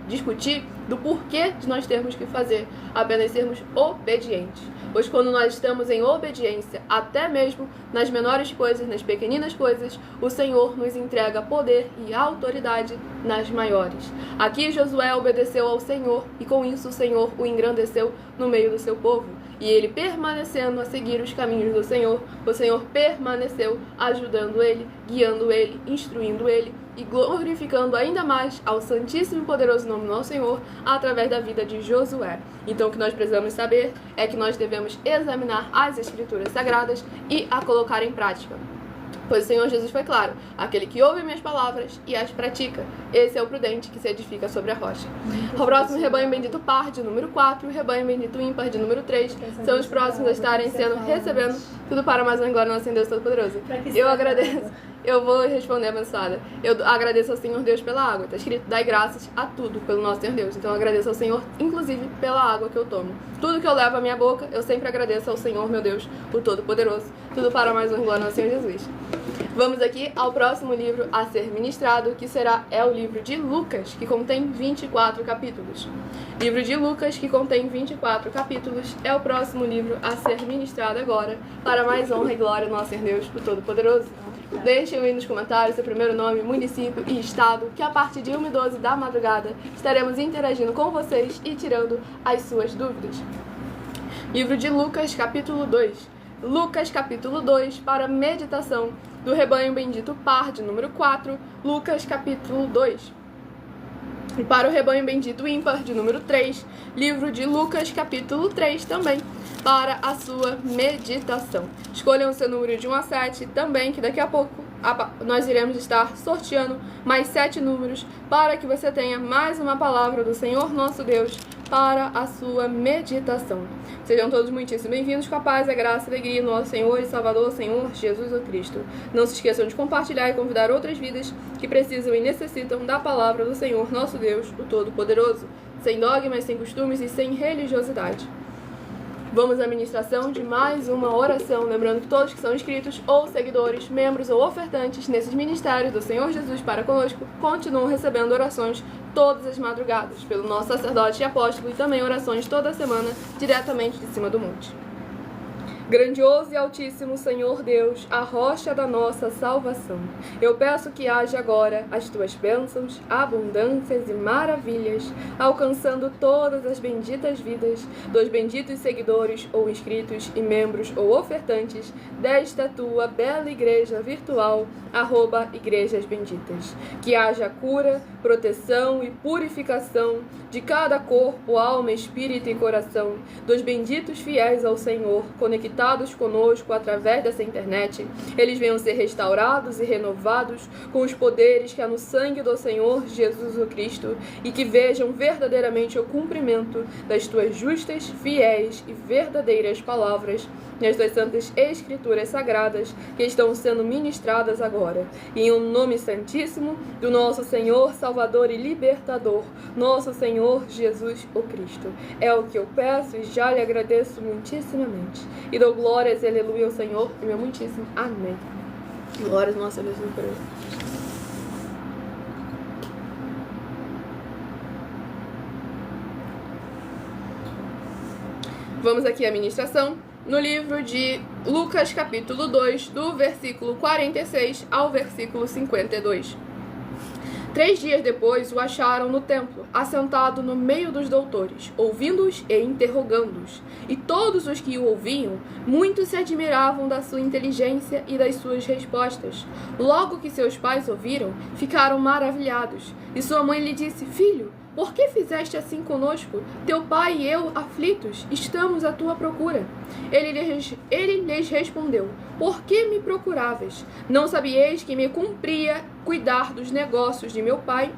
discutir do porquê de nós termos que fazer, apenas sermos obedientes. Pois quando nós estamos em obediência, até mesmo nas menores coisas, nas pequeninas coisas, o Senhor nos entrega poder e autoridade nas maiores. Aqui Josué obedeceu ao Senhor e com isso o Senhor o engrandeceu no meio do seu povo. E ele permanecendo a seguir os caminhos do Senhor, o Senhor permaneceu ajudando ele, guiando ele, instruindo ele e glorificando ainda mais ao santíssimo e poderoso nome do nosso Senhor através da vida de Josué. Então o que nós precisamos saber é que nós devemos examinar as Escrituras Sagradas e a colocar em prática. Pois o Senhor Jesus foi claro: aquele que ouve minhas palavras e as pratica, esse é o prudente que se edifica sobre a rocha. O próximo rebanho bendito par, de número 4, e o rebanho bendito ímpar, de número 3, são os próximos a estarem recebendo tudo para mais uma glória, nosso Deus Todo-Poderoso. Eu agradeço. Eu vou responder abençoada. Eu agradeço ao Senhor Deus pela água. Está escrito: dai graças a tudo pelo nosso Senhor Deus. Então eu agradeço ao Senhor, inclusive, pela água que eu tomo. Tudo que eu levo à minha boca, eu sempre agradeço ao Senhor, meu Deus, o Todo-Poderoso. Tudo para mais uma glória, nosso Senhor Jesus. Vamos aqui ao próximo livro a ser ministrado, que é o livro de Lucas, que contém 24 capítulos. Livro de Lucas, que contém 24 capítulos, é o próximo livro a ser ministrado agora, para mais honra e glória do nosso Senhor Deus, o Todo-Poderoso. Deixem aí nos comentários seu primeiro nome, município e estado, que a partir de 1h12 da madrugada estaremos interagindo com vocês e tirando as suas dúvidas. Livro de Lucas, capítulo 2. Lucas, capítulo 2, para meditação do rebanho bendito par, de número 4, Lucas, capítulo 2. E para o rebanho bendito ímpar, de número 3, livro de Lucas, capítulo 3, também, para a sua meditação. Escolham o seu número de 1 a 7 também, que daqui a pouco nós iremos estar sorteando mais 7 números para que você tenha mais uma palavra do Senhor nosso Deus para a sua meditação. Sejam todos muitíssimo bem-vindos, com a paz, a graça e a alegria no nosso Senhor e Salvador, Senhor Jesus o Cristo. Não se esqueçam de compartilhar e convidar outras vidas que precisam e necessitam da palavra do Senhor nosso Deus, o Todo-Poderoso, sem dogmas, sem costumes e sem religiosidade. Vamos à ministração de mais uma oração, lembrando que todos que são inscritos ou seguidores, membros ou ofertantes nesses ministérios do Senhor Jesus para conosco, continuam recebendo orações todas as madrugadas, pelo nosso sacerdote e apóstolo, e também orações toda semana, diretamente de cima do monte. Grandioso e altíssimo Senhor Deus, a rocha da nossa salvação, eu peço que haja agora as tuas bênçãos, abundâncias e maravilhas, alcançando todas as benditas vidas dos benditos seguidores ou inscritos e membros ou ofertantes desta tua bela igreja virtual, @Igrejas Benditas. Que haja cura, proteção e purificação de cada corpo, alma, espírito e coração dos benditos fiéis ao Senhor, conectados conosco através dessa internet. Eles venham ser restaurados e renovados com os poderes que há no sangue do Senhor Jesus o Cristo, e que vejam verdadeiramente o cumprimento das tuas justas, fiéis e verdadeiras palavras nas tuas santas escrituras sagradas que estão sendo ministradas agora. E em um nome santíssimo do nosso Senhor, Salvador e Libertador, nosso Senhor Jesus o Cristo. É o que eu peço e já lhe agradeço muitíssimamente. E dou glórias e aleluia ao Senhor, e meu muitíssimo amém. Glórias ao nosso Deus Todo-Poderoso. Vamos aqui à ministração no livro de Lucas, capítulo 2, do versículo 46 ao versículo 52. 3 dias depois o acharam no templo, assentado no meio dos doutores, ouvindo-os e interrogando-os. E todos os que o ouviam, muitos se admiravam da sua inteligência e das suas respostas. Logo que seus pais ouviram, ficaram maravilhados. E sua mãe lhe disse: Filho, por que fizeste assim conosco? Teu pai e eu, aflitos, estamos à tua procura. Ele lhes respondeu, por que me procuráveis? Não sabieis que me cumpria cuidar dos negócios de meu pai?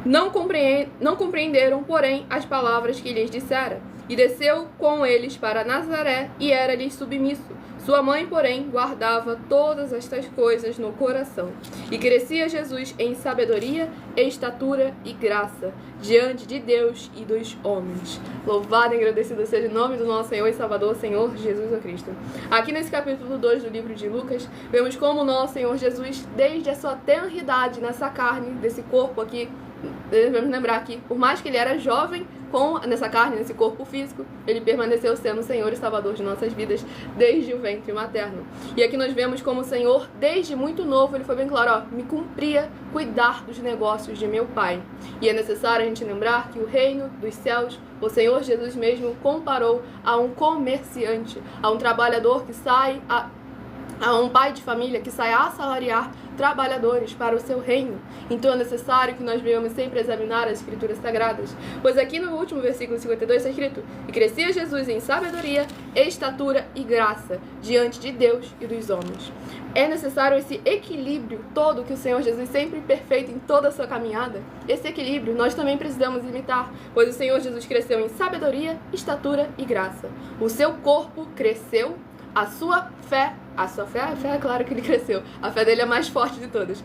Não compreenderam, porém, as palavras que lhes dissera. E desceu com eles para Nazaré e era-lhes submisso. Sua mãe, porém, guardava todas estas coisas no coração. E crescia Jesus em sabedoria, estatura e graça, diante de Deus e dos homens. Louvado e agradecido seja o nome do nosso Senhor e Salvador, Senhor Jesus Cristo. Aqui nesse capítulo 2 do livro de Lucas, vemos como o nosso Senhor Jesus, desde a sua tenridade nessa carne, desse corpo aqui, devemos lembrar que, por mais que ele era jovem, nessa carne, nesse corpo físico, ele permaneceu sendo o Senhor e Salvador de nossas vidas desde o ventre materno. E aqui nós vemos como o Senhor, desde muito novo, ele foi bem claro, me cumpria cuidar dos negócios de meu Pai. E é necessário a gente lembrar que o reino dos céus, o Senhor Jesus mesmo comparou a um comerciante, a um trabalhador que sai a um pai de família que sai a assalariar trabalhadores para o seu reino. Então é necessário que nós venhamos sempre examinar as escrituras sagradas, pois aqui no último versículo 52 está escrito, e crescia Jesus em sabedoria, estatura e graça, diante de Deus e dos homens. É necessário esse equilíbrio todo que o Senhor Jesus sempre perfeito em toda a sua caminhada. Esse equilíbrio nós também precisamos imitar, pois o Senhor Jesus cresceu em sabedoria, estatura e graça. O seu corpo cresceu, a sua fé, é claro que ele cresceu. A fé dele é a mais forte de todas.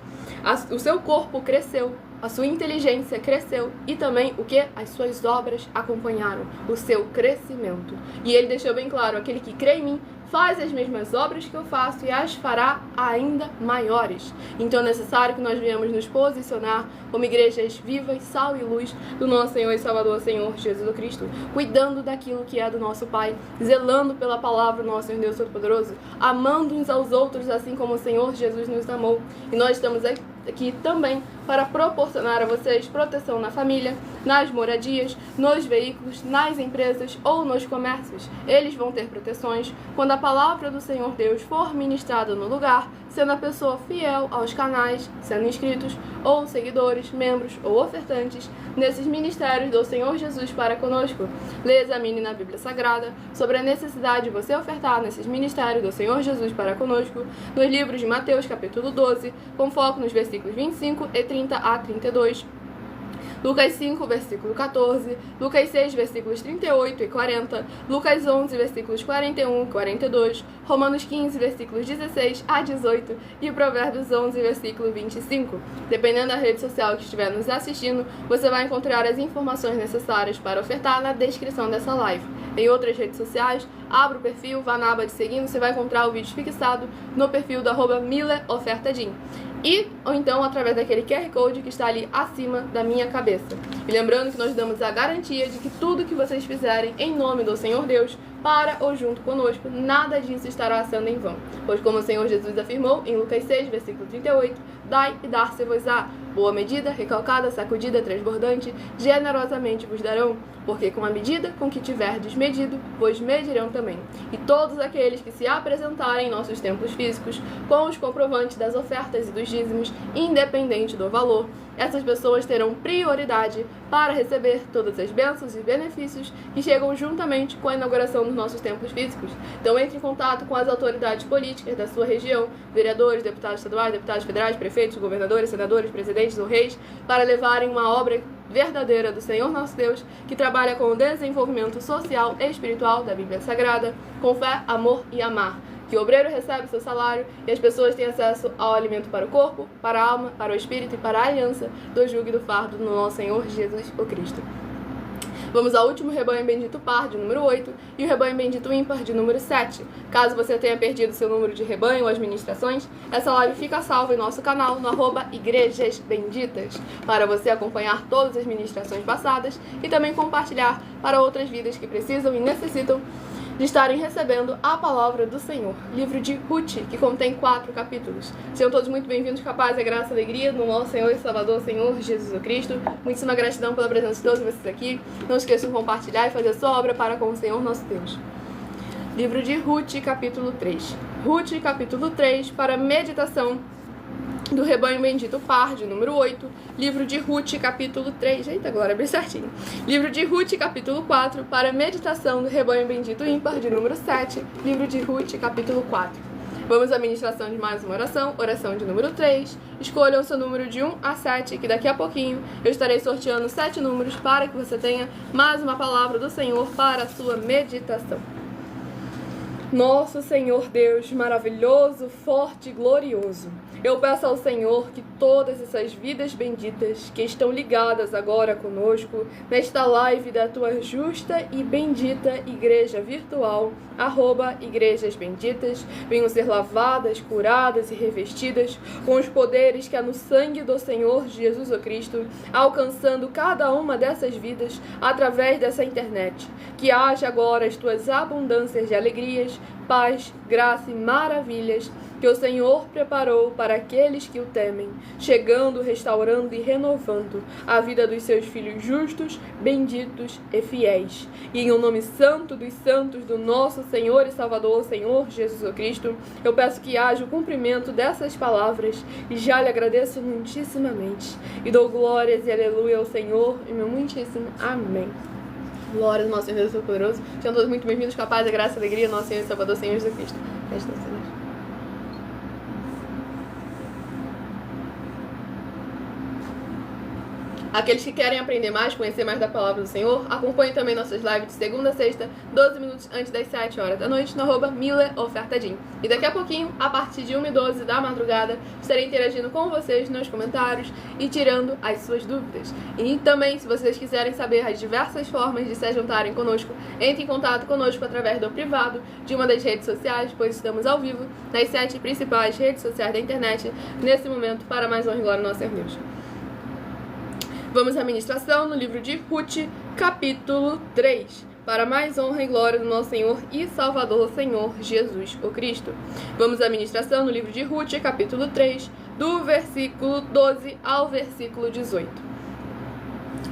O seu corpo cresceu, a sua inteligência cresceu e também o que? As suas obras acompanharam o seu crescimento. E ele deixou bem claro, aquele que crê em mim faz as mesmas obras que eu faço e as fará ainda maiores. Então é necessário que nós venhamos nos posicionar como igrejas vivas, sal e luz do nosso Senhor e Salvador, Senhor Jesus Cristo, cuidando daquilo que é do nosso Pai, zelando pela palavra do nosso Senhor Deus Todo-Poderoso, amando uns aos outros assim como o Senhor Jesus nos amou. E nós estamos aqui também para proporcionar a vocês proteção na família, nas moradias, nos veículos, nas empresas ou nos comércios. Eles vão ter proteções quando a palavra do Senhor Deus for ministrada no lugar, sendo a pessoa fiel aos canais, sendo inscritos ou seguidores, membros ou ofertantes nesses ministérios do Senhor Jesus para conosco. Lê, examine na Bíblia Sagrada sobre a necessidade de você ofertar nesses ministérios do Senhor Jesus para conosco, nos livros de Mateus capítulo 12, com foco nos versículos 25 e 30 a 32, Lucas 5, versículo 14, Lucas 6, versículos 38 e 40, Lucas 11, versículos 41 e 42, Romanos 15, versículos 16 a 18 e Provérbios 11, versículo 25. Dependendo da rede social que estiver nos assistindo, você vai encontrar as informações necessárias para ofertar na descrição dessa live. Em outras redes sociais, abra o perfil, vá na aba de seguindo, você vai encontrar o vídeo fixado no perfil do @MillerOfertaDin. Ou então através daquele QR Code que está ali acima da minha cabeça. E lembrando que nós damos a garantia de que tudo que vocês fizerem em nome do Senhor Deus, para ou junto conosco, nada disso estará sendo em vão. Pois como o Senhor Jesus afirmou em Lucas 6, versículo 38, dai e dar-se-vos-á, boa medida, recalcada, sacudida, transbordante, generosamente vos darão, porque com a medida com que tiverdes medido, vos medirão também. E todos aqueles que se apresentarem em nossos templos físicos, com os comprovantes das ofertas e dos dízimos, independente do valor, essas pessoas terão prioridade para receber todas as bênçãos e benefícios que chegam juntamente com a inauguração dos nossos templos físicos. Então entre em contato com as autoridades políticas da sua região, vereadores, deputados estaduais, deputados federais, prefeitos, governadores, senadores, presidentes ou reis, para levarem uma obra verdadeira do Senhor nosso Deus, que trabalha com o desenvolvimento social e espiritual da Bíblia Sagrada, com fé, amor e amar. Que o obreiro recebe seu salário e as pessoas têm acesso ao alimento para o corpo, para a alma, para o espírito e para a aliança do jugo e do fardo do nosso Senhor Jesus o Cristo. Vamos ao último rebanho bendito par, de número 8, e o rebanho bendito ímpar, de número 7. Caso você tenha perdido seu número de rebanho ou as ministrações, essa live fica salva em nosso canal no @Igrejas Benditas, para você acompanhar todas as ministrações passadas e também compartilhar para outras vidas que precisam e necessitam de estarem recebendo a palavra do Senhor. Livro de Ruth, que contém 4 capítulos. Sejam todos muito bem-vindos, com a paz, a graça e a alegria do nosso Senhor e Salvador, Senhor Jesus Cristo. Muitíssima gratidão pela presença de todos vocês aqui. Não esqueçam de compartilhar e fazer a sua obra para com o Senhor nosso Deus. Livro de Ruth, capítulo 3. Ruth, capítulo 3, para meditação do Rebanho Bendito Par, de número 8, livro de Ruth, capítulo 3, eita, agora abri certinho, livro de Ruth, capítulo 4, para meditação do Rebanho Bendito Ímpar, de número 7, livro de Ruth, capítulo 4. Vamos à ministração de mais uma oração, oração de número 3. Escolha o seu número de 1 a 7, que daqui a pouquinho eu estarei sorteando 7 números para que você tenha mais uma palavra do Senhor para a sua meditação. Nosso Senhor Deus maravilhoso, forte e glorioso, eu peço ao Senhor que todas essas vidas benditas que estão ligadas agora conosco nesta live da tua justa e bendita igreja virtual, @Igrejas Benditas, venham ser lavadas, curadas e revestidas com os poderes que há no sangue do Senhor Jesus Cristo, alcançando cada uma dessas vidas através dessa internet. Que haja agora as tuas abundâncias de alegrias, paz, graça e maravilhas que o Senhor preparou para aqueles que o temem, chegando, restaurando e renovando a vida dos seus filhos justos, benditos e fiéis. E em o nome santo dos santos do nosso Senhor e Salvador, Senhor Jesus Cristo, eu peço que haja o cumprimento dessas palavras e já lhe agradeço muitíssimamente. E dou glórias e aleluia ao Senhor e meu muitíssimo amém. Glória ao nosso Senhor Deus Todo-Poderoso. Sejam todos muito bem-vindos com a paz, a graça e a alegria, nosso Senhor e Salvador, Senhor Jesus Cristo. Presta atenção. Aqueles que querem aprender mais, conhecer mais da palavra do Senhor, acompanhem também nossas lives de segunda a sexta, 12 minutos antes das 7 horas da noite, no @MillerOfertadim. E daqui a pouquinho, a partir de 1h12 da madrugada, estarei interagindo com vocês nos comentários e tirando as suas dúvidas. E também, se vocês quiserem saber as diversas formas de se juntarem conosco, entre em contato conosco através do privado de uma das redes sociais, pois estamos ao vivo nas 7 principais redes sociais da internet, nesse momento, para mais honra e glória ao nosso Senhor Deus. Vamos à ministração no livro de Ruth, capítulo 3, para mais honra e glória do nosso Senhor e Salvador, Senhor Jesus o Cristo. Vamos à ministração no livro de Ruth, capítulo 3, do versículo 12 ao versículo 18.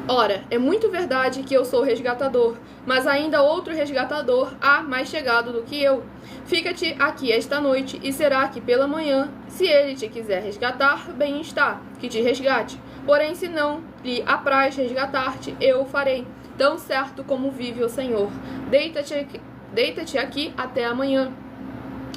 Ora, é muito verdade que eu sou resgatador, mas ainda outro resgatador há mais chegado do que eu. Fica-te aqui esta noite, e será que pela manhã, se ele te quiser resgatar, bem está, que te resgate. Porém, se não lhe apraz resgatar-te, eu o farei, tão certo como vive o Senhor. Deita-te aqui até amanhã.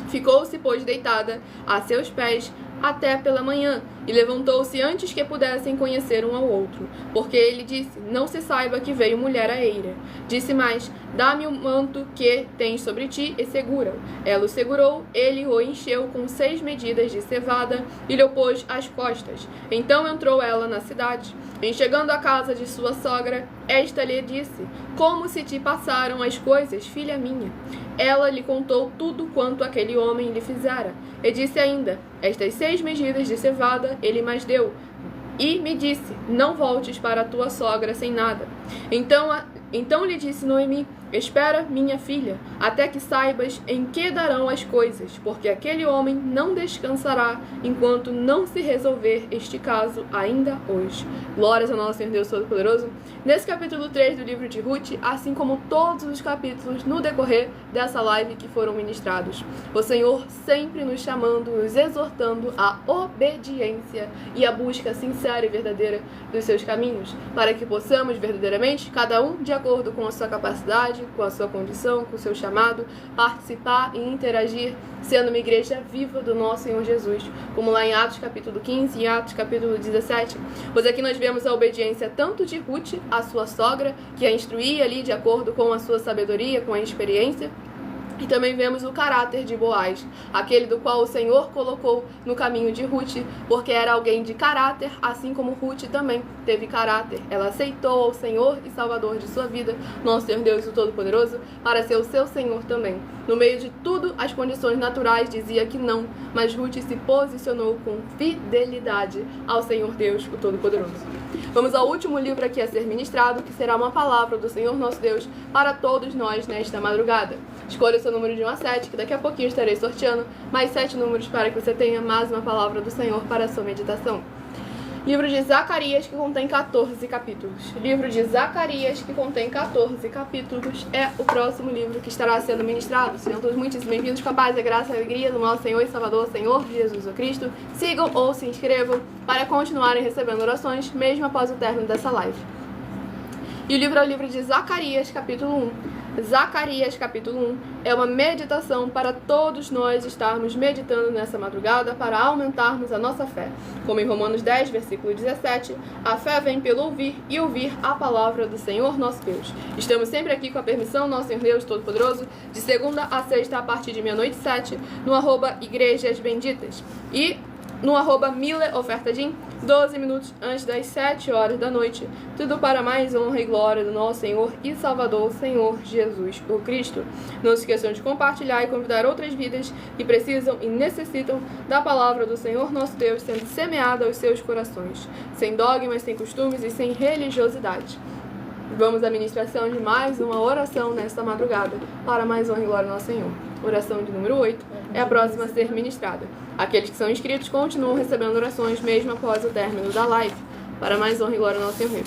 Ficou-se, pois, deitada a seus pés até pela manhã, e levantou-se antes que pudessem conhecer um ao outro, porque ele disse, não se saiba que veio mulher à eira. Disse mais, dá-me o manto que tens sobre ti e segura-o. Ela o segurou, ele o encheu com 6 medidas de cevada e lhe o pôs às costas. Então entrou ela na cidade. Em chegando à casa de sua sogra, esta lhe disse, como se te passaram as coisas, filha minha? Ela lhe contou tudo quanto aquele homem lhe fizera. E disse ainda, estas 6 medidas de cevada ele mais deu. E me disse, não voltes para a tua sogra sem nada. Então lhe disse Noemi, espera, minha filha, até que saibas em que darão as coisas, porque aquele homem não descansará enquanto não se resolver este caso ainda hoje. Glórias ao nosso Senhor Deus Todo-Poderoso. Nesse capítulo 3 do livro de Ruth, assim como todos os capítulos no decorrer dessa live que foram ministrados, o Senhor sempre nos chamando, nos exortando à obediência e à busca sincera e verdadeira dos seus caminhos, para que possamos verdadeiramente, cada um de acordo com a sua capacidade, com a sua condição, com o seu chamado, participar e interagir, sendo uma igreja viva do nosso Senhor Jesus, como lá em Atos capítulo 15 e Atos capítulo 17. Pois aqui nós vemos a obediência tanto de Ruth, a sua sogra, que a instruía ali de acordo com a sua sabedoria, com a experiência, e também vemos o caráter de Boaz, aquele do qual o Senhor colocou no caminho de Ruth, porque era alguém de caráter, assim como Ruth também teve caráter. Ela aceitou o Senhor e Salvador de sua vida, nosso Senhor Deus o Todo-Poderoso, para ser o seu Senhor também. No meio de tudo, as condições naturais dizia que não, mas Ruth se posicionou com fidelidade ao Senhor Deus o Todo-Poderoso. Vamos ao último livro aqui a ser ministrado, que será uma palavra do Senhor nosso Deus para todos nós nesta madrugada. Escolha o seu número de 1 a 7, que daqui a pouquinho estarei sorteando mais 7 números para que você tenha mais uma palavra do Senhor para a sua meditação. Livro de Zacarias, que contém 14 capítulos. Livro de Zacarias, que contém 14 capítulos, é o próximo livro que estará sendo ministrado. Sejam todos muitíssimo bem-vindos com a paz, a graça e a alegria do nosso Senhor e Salvador, Senhor Jesus o Cristo. Sigam ou se inscrevam para continuarem recebendo orações, mesmo após o término dessa live. E o livro é o livro de Zacarias, capítulo 1. Zacarias, capítulo 1, é uma meditação para todos nós estarmos meditando nessa madrugada para aumentarmos a nossa fé. Como em Romanos 10, versículo 17, a fé vem pelo ouvir e ouvir a palavra do Senhor nosso Deus. Estamos sempre aqui com a permissão do nosso Senhor Deus Todo-Poderoso, de segunda a sexta a partir de meia-noite 7, no @Igrejas Benditas. E no @MileOfertadim, 12 minutos antes das 7 horas da noite. Tudo para mais honra e glória do nosso Senhor e Salvador, Senhor Jesus o Cristo. Não se esqueçam de compartilhar e convidar outras vidas que precisam e necessitam da palavra do Senhor nosso Deus sendo semeada aos seus corações, sem dogmas, sem costumes e sem religiosidade. Vamos à ministração de mais uma oração nesta madrugada, para mais honra e glória do nosso Senhor. Oração de número 8 é a próxima a ser ministrada. Aqueles que são inscritos continuam recebendo orações mesmo após o término da live, para mais honra e glória do nosso Senhor.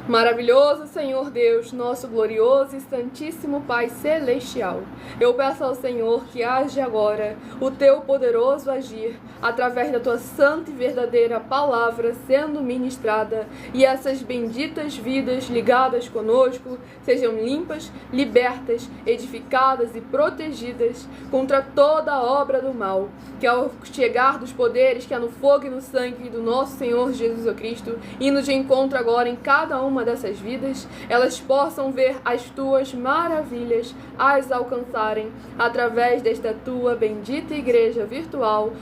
Maravilhoso Senhor Deus, nosso glorioso e santíssimo Pai Celestial, eu peço ao Senhor que age agora o teu poderoso agir através da tua santa e verdadeira palavra sendo ministrada, e essas benditas vidas ligadas conosco sejam limpas, libertas, edificadas e protegidas contra toda obra do mal, que ao chegar dos poderes que há no fogo e no sangue do nosso Senhor Jesus o Cristo, indo de encontro agora em cada uma dessas vidas, elas possam ver as tuas maravilhas as alcançarem através desta tua bendita igreja virtual,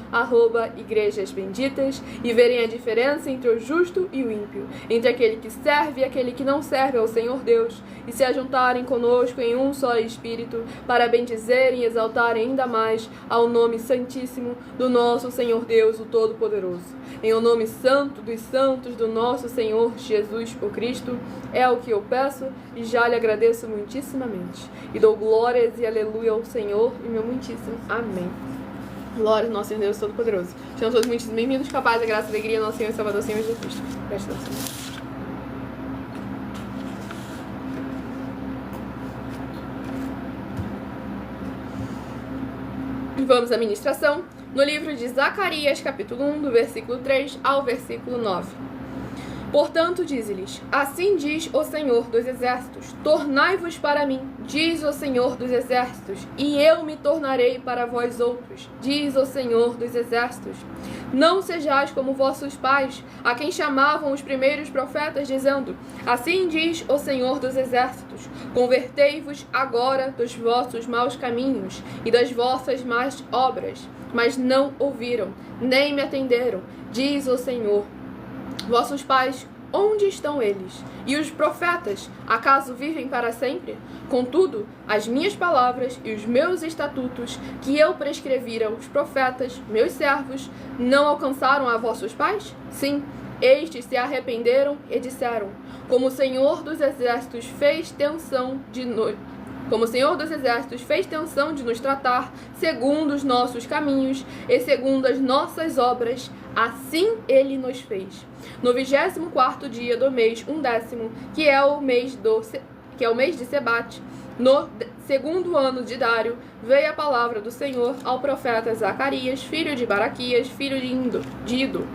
@Igrejas Benditas, e verem a diferença entre o justo e o ímpio, entre aquele que serve e aquele que não serve ao Senhor Deus, e se ajuntarem conosco em um só Espírito, para bendizerem e exaltarem ainda mais ao nome santíssimo do nosso Senhor Deus, o Todo-Poderoso. Em o nome santo dos santos do nosso Senhor Jesus o Cristo, é o que eu peço e já lhe agradeço muitíssimamente. E dou glórias e aleluia ao Senhor e meu muitíssimo amém. Glória ao nosso Senhor Deus Todo-Poderoso. Sejam todos muitíssimo bem-vindos, com a paz, a graça e a alegria do nosso Senhor e Salvador, Senhor Jesus Cristo. Preste atenção. Vamos à ministração no livro de Zacarias, capítulo 1, do versículo 3 ao versículo 9. Portanto, dize-lhes, assim diz o Senhor dos Exércitos, tornai-vos para mim, diz o Senhor dos Exércitos, e eu me tornarei para vós outros, diz o Senhor dos Exércitos. Não sejais como vossos pais, a quem chamavam os primeiros profetas, dizendo, assim diz o Senhor dos Exércitos, convertei-vos agora dos vossos maus caminhos e das vossas más obras, mas não ouviram, nem me atenderam, diz o Senhor. Vossos pais, onde estão eles? E os profetas, acaso vivem para sempre? Contudo, as minhas palavras e os meus estatutos, que eu prescrevi aos profetas, meus servos, não alcançaram a vossos pais? Sim, estes se arrependeram e disseram, como o Senhor dos Exércitos fez tensão de nos tratar segundo os nossos caminhos e segundo as nossas obras, assim ele nos fez. No 24º dia do mês 11º, que é o mês de Sebate, no segundo ano de Dário, veio a palavra do Senhor ao profeta Zacarias, filho de Baraquias, filho de Ido.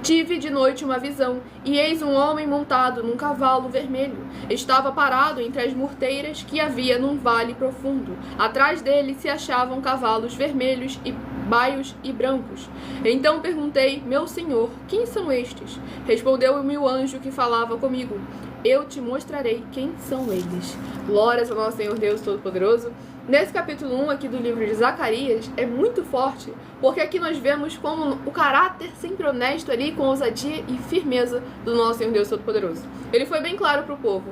Tive de noite uma visão, e eis um homem montado num cavalo vermelho. Estava parado entre as murteiras que havia num vale profundo. Atrás dele se achavam cavalos vermelhos e baios e brancos. Então perguntei, meu senhor, quem são estes? Respondeu-me o anjo que falava comigo. Eu te mostrarei quem são eles. Glórias ao nosso Senhor Deus Todo-Poderoso. Nesse capítulo 1 aqui do livro de Zacarias é muito forte, porque aqui nós vemos como o caráter sempre honesto ali, com ousadia e firmeza do nosso Senhor Deus Todo-Poderoso. Ele foi bem claro para o povo,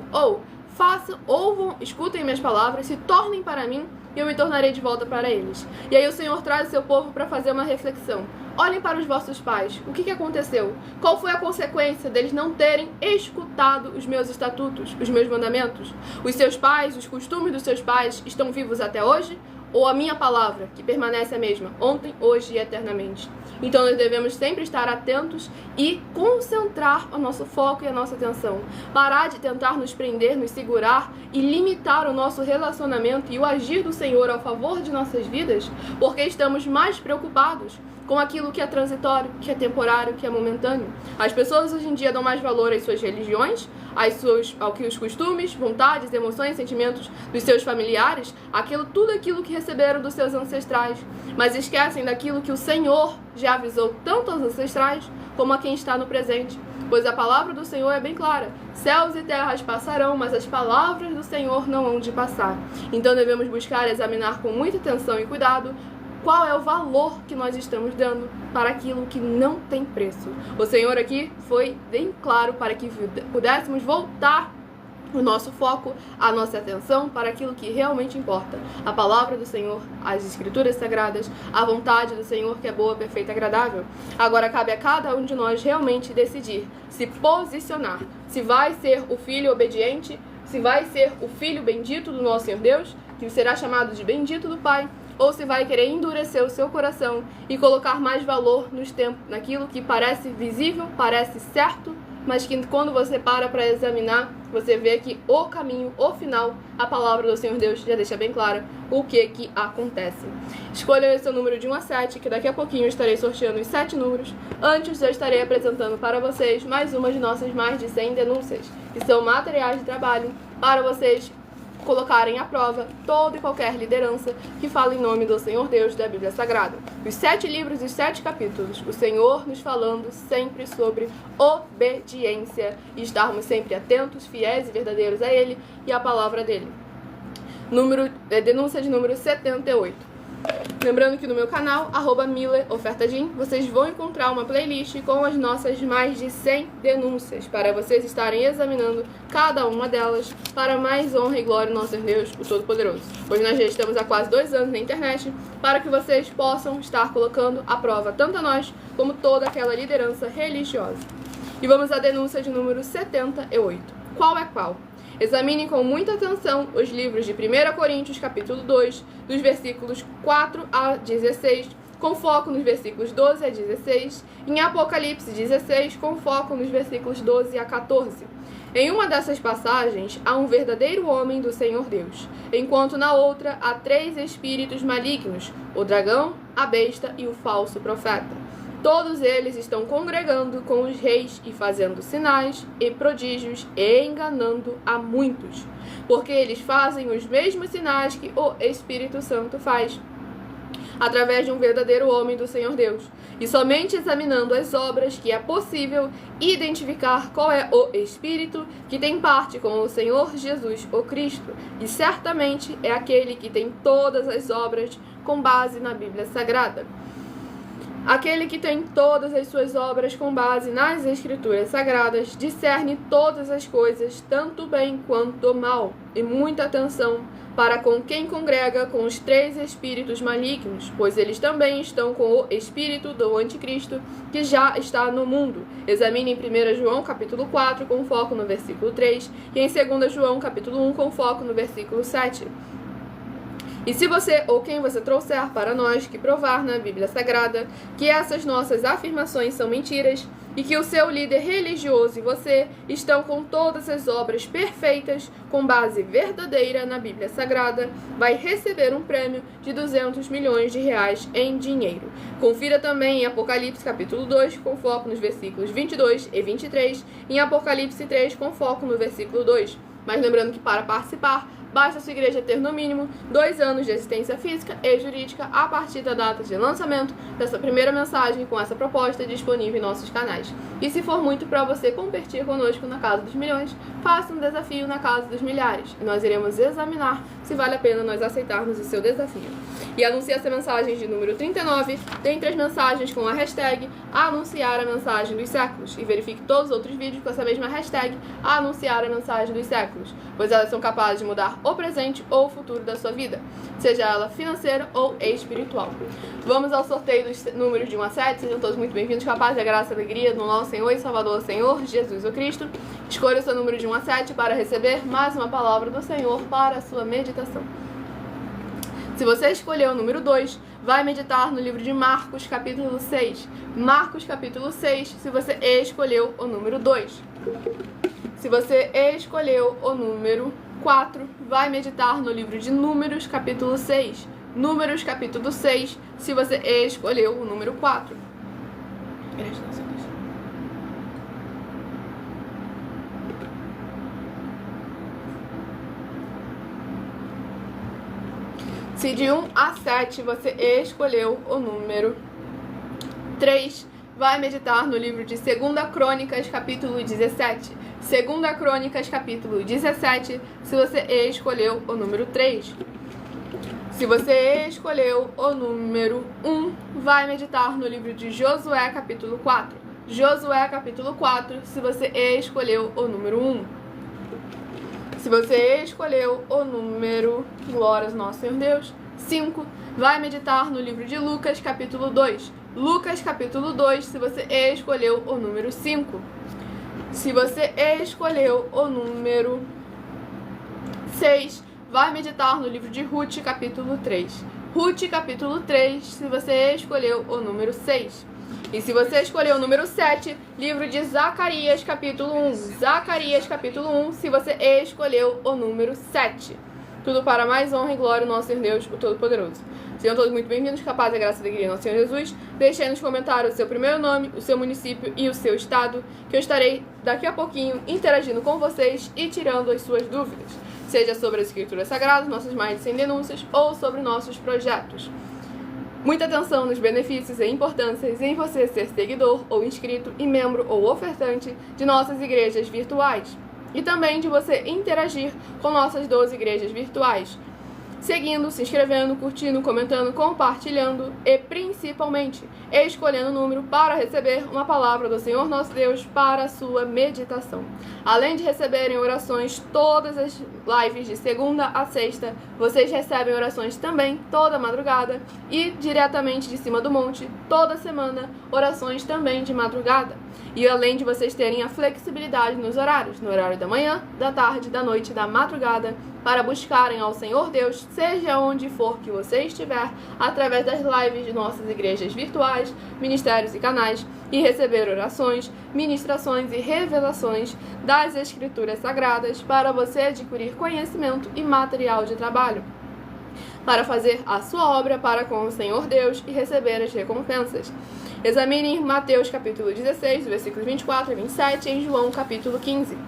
ouvam, escutem minhas palavras, se tornem para mim e eu me tornarei de volta para eles. E aí o Senhor traz o seu povo para fazer uma reflexão. Olhem para os vossos pais. O que aconteceu? Qual foi a consequência deles não terem escutado os meus estatutos, os meus mandamentos? Os seus pais, os costumes dos seus pais estão vivos até hoje? Ou a minha palavra, que permanece a mesma, ontem, hoje e eternamente? Então nós devemos sempre estar atentos e concentrar o nosso foco e a nossa atenção. Parar de tentar nos prender, nos segurar e limitar o nosso relacionamento e o agir do Senhor ao favor de nossas vidas, porque estamos mais preocupados com aquilo que é transitório, que é temporário, que é momentâneo. As pessoas hoje em dia dão mais valor às suas religiões, ao que os costumes, vontades, emoções, sentimentos dos seus familiares, tudo aquilo que receberam dos seus ancestrais, mas esquecem daquilo que o Senhor já avisou tanto aos ancestrais como a quem está no presente. Pois a palavra do Senhor é bem clara: céus e terras passarão, mas as palavras do Senhor não hão de passar. Então devemos buscar examinar com muita atenção e cuidado qual é o valor que nós estamos dando para aquilo que não tem preço. O Senhor aqui foi bem claro para que pudéssemos voltar o nosso foco, a nossa atenção para aquilo que realmente importa. A palavra do Senhor, as escrituras sagradas, a vontade do Senhor que é boa, perfeita e agradável. Agora cabe a cada um de nós realmente decidir, se posicionar, se vai ser o filho obediente, se vai ser o filho bendito do nosso Senhor Deus, que será chamado de bendito do Pai, ou se vai querer endurecer o seu coração e colocar mais valor naquilo que parece visível, parece certo, mas que quando você para examinar, você vê que o caminho, o final, a palavra do Senhor Deus já deixa bem clara o que acontece. Escolha o seu número de 1 a 7, que daqui a pouquinho eu estarei sorteando os 7 números. Antes eu estarei apresentando para vocês mais uma de nossas mais de 100 denúncias, que são materiais de trabalho para vocês colocarem à prova toda e qualquer liderança que fala em nome do Senhor Deus da Bíblia Sagrada. Os 7 livros e os 7 capítulos, o Senhor nos falando sempre sobre obediência e estarmos sempre atentos, fiéis e verdadeiros a Ele e à palavra dEle. Denúncia de número 78. Lembrando que no meu canal, @mileofertadim, vocês vão encontrar uma playlist com as nossas mais de 100 denúncias, para vocês estarem examinando cada uma delas, para mais honra e glória ao nosso Deus, o Todo-Poderoso. Pois nós já estamos há quase 2 anos na internet, para que vocês possam estar colocando à prova tanto a nós, como toda aquela liderança religiosa. E vamos à denúncia de número 78. Qual é qual? Examine com muita atenção os livros de 1 Coríntios, capítulo 2, dos versículos 4 a 16, com foco nos versículos 12 a 16, e em Apocalipse 16, com foco nos versículos 12 a 14. Em uma dessas passagens, há um verdadeiro homem do Senhor Deus, enquanto na outra há 3 espíritos malignos, o dragão, a besta e o falso profeta. Todos eles estão congregando com os reis e fazendo sinais e prodígios e enganando a muitos, porque eles fazem os mesmos sinais que o Espírito Santo faz, através de um verdadeiro homem do Senhor Deus. E somente examinando as obras que é possível identificar qual é o Espírito que tem parte com o Senhor Jesus, o Cristo. E certamente é aquele que tem todas as obras com base na Bíblia Sagrada. Aquele que tem todas as suas obras com base nas Escrituras Sagradas discerne todas as coisas, tanto bem quanto mal, e muita atenção para com quem congrega com os 3 espíritos malignos, pois eles também estão com o espírito do anticristo que já está no mundo. Examine em 1 João capítulo 4 com foco no versículo 3 e em 2 João capítulo 1 com foco no versículo 7. E se você ou quem você trouxer para nós que provar na Bíblia Sagrada que essas nossas afirmações são mentiras e que o seu líder religioso e você estão com todas as obras perfeitas com base verdadeira na Bíblia Sagrada, vai receber um prêmio de 200 milhões de reais em dinheiro. Confira também em Apocalipse capítulo 2 com foco nos versículos 22 e 23 e em Apocalipse 3 com foco no versículo 2. Mas lembrando que para participar, basta a sua igreja ter no mínimo 2 anos de existência física e jurídica a partir da data de lançamento dessa primeira mensagem com essa proposta disponível em nossos canais. E se for muito para você competir conosco na Casa dos Milhões, faça um desafio na Casa dos Milhares. E nós iremos examinar se vale a pena nós aceitarmos o seu desafio. E anuncie essa mensagem de número 39, dentre as mensagens com a hashtag anunciar a mensagem dos séculos. E verifique todos os outros vídeos com essa mesma hashtag anunciar a mensagem dos séculos, pois elas são capazes de mudar o presente ou o futuro da sua vida, seja ela financeira ou espiritual. Vamos ao sorteio dos números de 1 a 7. Sejam todos muito bem-vindos, com a paz e a graça e a alegria do nosso Senhor e Salvador, Senhor Jesus o Cristo. Escolha o seu número de 1 a 7 para receber mais uma palavra do Senhor para a sua meditação. Se você escolher o número 2, vai meditar no livro de Marcos, capítulo 6. Marcos, capítulo 6, se você escolheu o número 2. Se você escolheu o número 4, vai meditar no livro de Números, capítulo 6. Números, capítulo 6, se você escolheu o número 4. Se de 1 a 7 você escolheu o número 3, vai meditar no livro de 2 Crônicas, capítulo 17. 2 Crônicas, capítulo 17, se você escolheu o número 3. Se você escolheu o número 1, vai meditar no livro de Josué, capítulo 4. Josué, capítulo 4, se você escolheu o número 1. Se você escolheu o número, glórias ao nosso Senhor Deus, 5, vai meditar no livro de Lucas, capítulo 2. Lucas, capítulo 2, se você escolheu o número 5. Se você escolheu o número 6, vai meditar no livro de Ruth, capítulo 3. Ruth, capítulo 3, se você escolheu o número 6. E se você escolheu o número 7, livro de Zacarias, capítulo 1. Zacarias, capítulo 1, se você escolheu o número 7. Tudo para mais honra e glória ao nosso Senhor Deus, o Todo-Poderoso. Sejam todos muito bem-vindos, capaz da graça e da alegria do nosso Senhor Jesus. Deixe aí nos comentários o seu primeiro nome, o seu município e o seu estado, que eu estarei daqui a pouquinho interagindo com vocês e tirando as suas dúvidas, seja sobre as escrituras sagradas, nossas mais de 100 denúncias, ou sobre nossos projetos. Muita atenção nos benefícios e importâncias em você ser seguidor ou inscrito e membro ou ofertante de nossas igrejas virtuais. E também de você interagir com nossas 12 igrejas virtuais, seguindo, se inscrevendo, curtindo, comentando, compartilhando e, principalmente, escolhendo o número para receber uma palavra do Senhor nosso Deus para a sua meditação. Além de receberem orações todas as lives de segunda a sexta, vocês recebem orações também toda madrugada e diretamente de cima do monte, toda semana, orações também de madrugada. E além de vocês terem a flexibilidade nos horários, no horário da manhã, da tarde, da noite, da madrugada, para buscarem ao Senhor Deus, seja onde for que você estiver, através das lives de nossas igrejas virtuais, ministérios e canais, e receber orações, ministrações e revelações das Escrituras Sagradas para você adquirir conhecimento e material de trabalho, para fazer a sua obra para com o Senhor Deus e receber as recompensas. Examine Mateus capítulo 16, versículos 24 e 27, em João capítulo 15.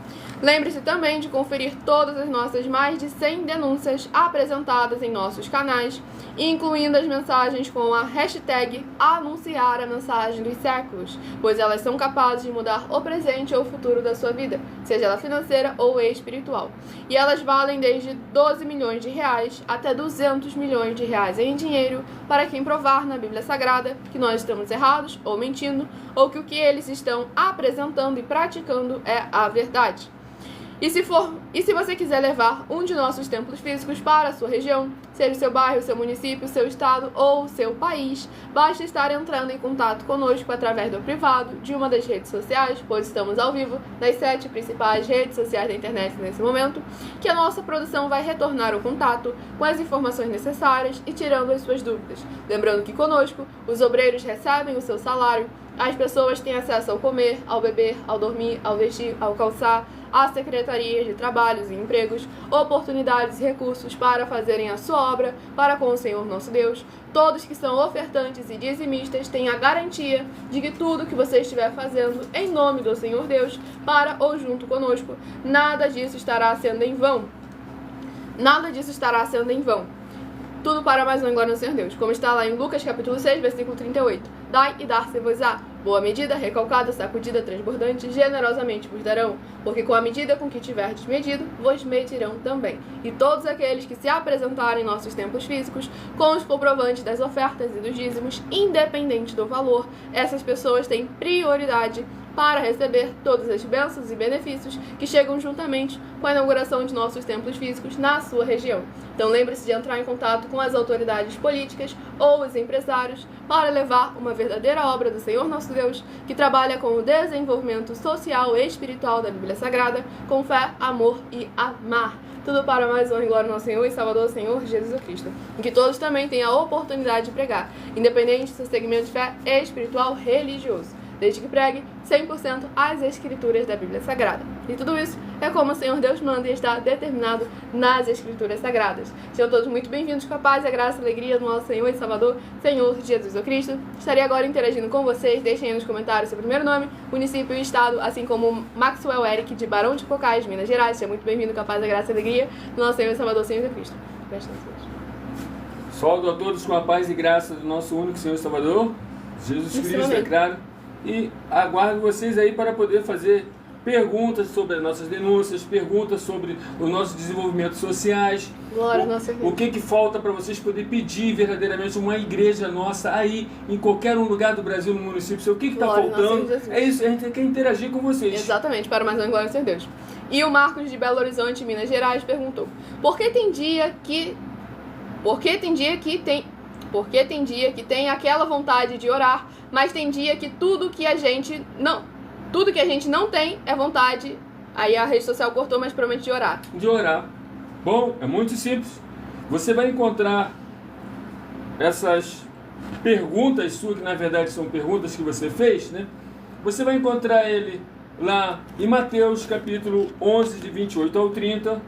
Lembre-se também de conferir todas as nossas mais de 100 denúncias apresentadas em nossos canais, incluindo as mensagens com a hashtag Anunciar a Mensagem dos Séculos, pois elas são capazes de mudar o presente ou o futuro da sua vida, seja ela financeira ou espiritual. E elas valem desde 12 milhões de reais até 200 milhões de reais em dinheiro para quem provar na Bíblia Sagrada que nós estamos errados ou mentindo, ou que o que eles estão apresentando e praticando é a verdade. E se você quiser levar um de nossos templos físicos para a sua região, seja o seu bairro, o seu município, o seu estado ou o seu país, basta estar entrando em contato conosco através do privado de uma das redes sociais, pois estamos ao vivo nas 7 principais redes sociais da internet nesse momento, que a nossa produção vai retornar o contato com as informações necessárias e tirando as suas dúvidas. Lembrando que conosco, os obreiros recebem o seu salário, as pessoas têm acesso ao comer, ao beber, ao dormir, ao vestir, ao calçar, às secretarias de trabalhos e empregos, oportunidades e recursos para fazerem a sua obra para com o Senhor nosso Deus. Todos que são ofertantes e dizimistas têm a garantia de que tudo que você estiver fazendo em nome do Senhor Deus, para ou junto conosco, nada disso estará sendo em vão. Nada disso estará sendo em vão. Tudo para mais uma glória no Senhor Deus, como está lá em Lucas capítulo 6, versículo 38. Dai e dar-se-vos-á. Boa medida, recalcada, sacudida, transbordante, generosamente vos darão, porque com a medida com que tiverdes medido, vos medirão também. E todos aqueles que se apresentarem em nossos templos físicos, com os comprovantes das ofertas e dos dízimos, independente do valor, essas pessoas têm prioridade para receber todas as bênçãos e benefícios que chegam juntamente com a inauguração de nossos templos físicos na sua região. Então lembre-se de entrar em contato com as autoridades políticas ou os empresários para levar uma verdadeira obra do Senhor nosso Deus, que trabalha com o desenvolvimento social e espiritual da Bíblia Sagrada, com fé, amor e amar. tudo para mais honra e glória do nosso Senhor e Salvador, Senhor Jesus Cristo. E que todos também tenham a oportunidade de pregar, independente do seu segmento de fé espiritual religioso, desde que pregue 100% as escrituras da Bíblia Sagrada. E tudo isso é como o Senhor Deus manda e está determinado nas escrituras sagradas. Sejam todos muito bem-vindos com a paz, a graça e a alegria do nosso Senhor e Salvador, Senhor Jesus Cristo. Estarei agora interagindo com vocês. Deixem aí nos comentários seu primeiro nome, município e estado, assim como Maxwell Eric, de Barão de Cocais, Minas Gerais. Seja muito bem-vindo com a paz, a graça e a alegria do nosso Senhor e Salvador, Senhor Jesus Cristo. Presta atenção. Saúdo a todos com a paz e graça do nosso único Senhor e Salvador, Jesus Cristo, é claro. E aguardo vocês aí para poder fazer perguntas sobre as nossas denúncias, perguntas sobre os nossos desenvolvimentos sociais. Glória ao nosso Senhor. O que falta para vocês poderem pedir verdadeiramente uma igreja nossa aí, em qualquer um lugar do Brasil, no município. O que está faltando? É isso, a gente quer interagir com vocês. Exatamente, para mais uma glória ao Senhor Deus. E o Marcos de Belo Horizonte, Minas Gerais, perguntou: Por que tem dia que tem aquela vontade de orar, mas tem dia que tudo que a gente não tem é vontade. Aí a rede social cortou, mas promete de orar. De orar. Bom, é muito simples. Você vai encontrar essas perguntas suas, que na verdade são perguntas que você fez, né? Você vai encontrar ele lá em Mateus capítulo 11, de 28 ao 30.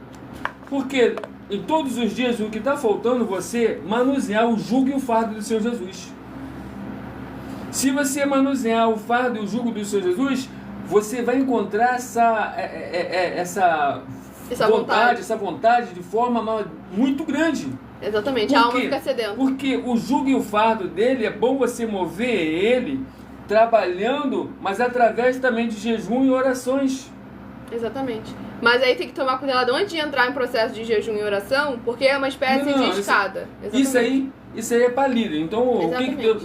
Porque em todos os dias o que está faltando você manusear o jugo e o fardo do Senhor Jesus. Se você manusear o fardo e o jugo do Senhor Jesus, você vai encontrar essa vontade de forma muito grande. Exatamente, a alma fica sedenta. Porque o jugo e o fardo dele é bom você mover ele trabalhando, mas através também de jejum e orações. Exatamente. Mas aí tem que tomar cuidado antes de entrar em processo de jejum e oração, porque é uma espécie de escada. Isso aí é para líder. Então, o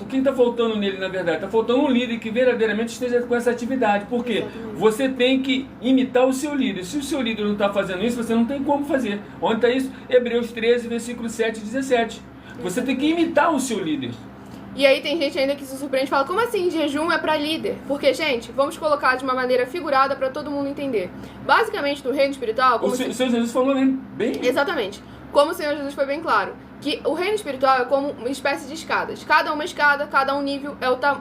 que está faltando nele, na verdade? Está faltando um líder que verdadeiramente esteja com essa atividade. Por quê? Exatamente. Você tem que imitar o seu líder. Se o seu líder não está fazendo isso, você não tem como fazer. Onde está isso? Hebreus 13, versículo 7 e 17. Você tem que imitar o seu líder. E aí tem gente ainda que se surpreende e fala: como assim jejum é para líder? Porque, gente, vamos colocar de uma maneira figurada para todo mundo entender. Basicamente, no reino espiritual... O Senhor Jesus falou bem... Exatamente. Como o Senhor Jesus foi bem claro, que o reino espiritual é como uma espécie de escadas. Cada uma escada, cada um nível,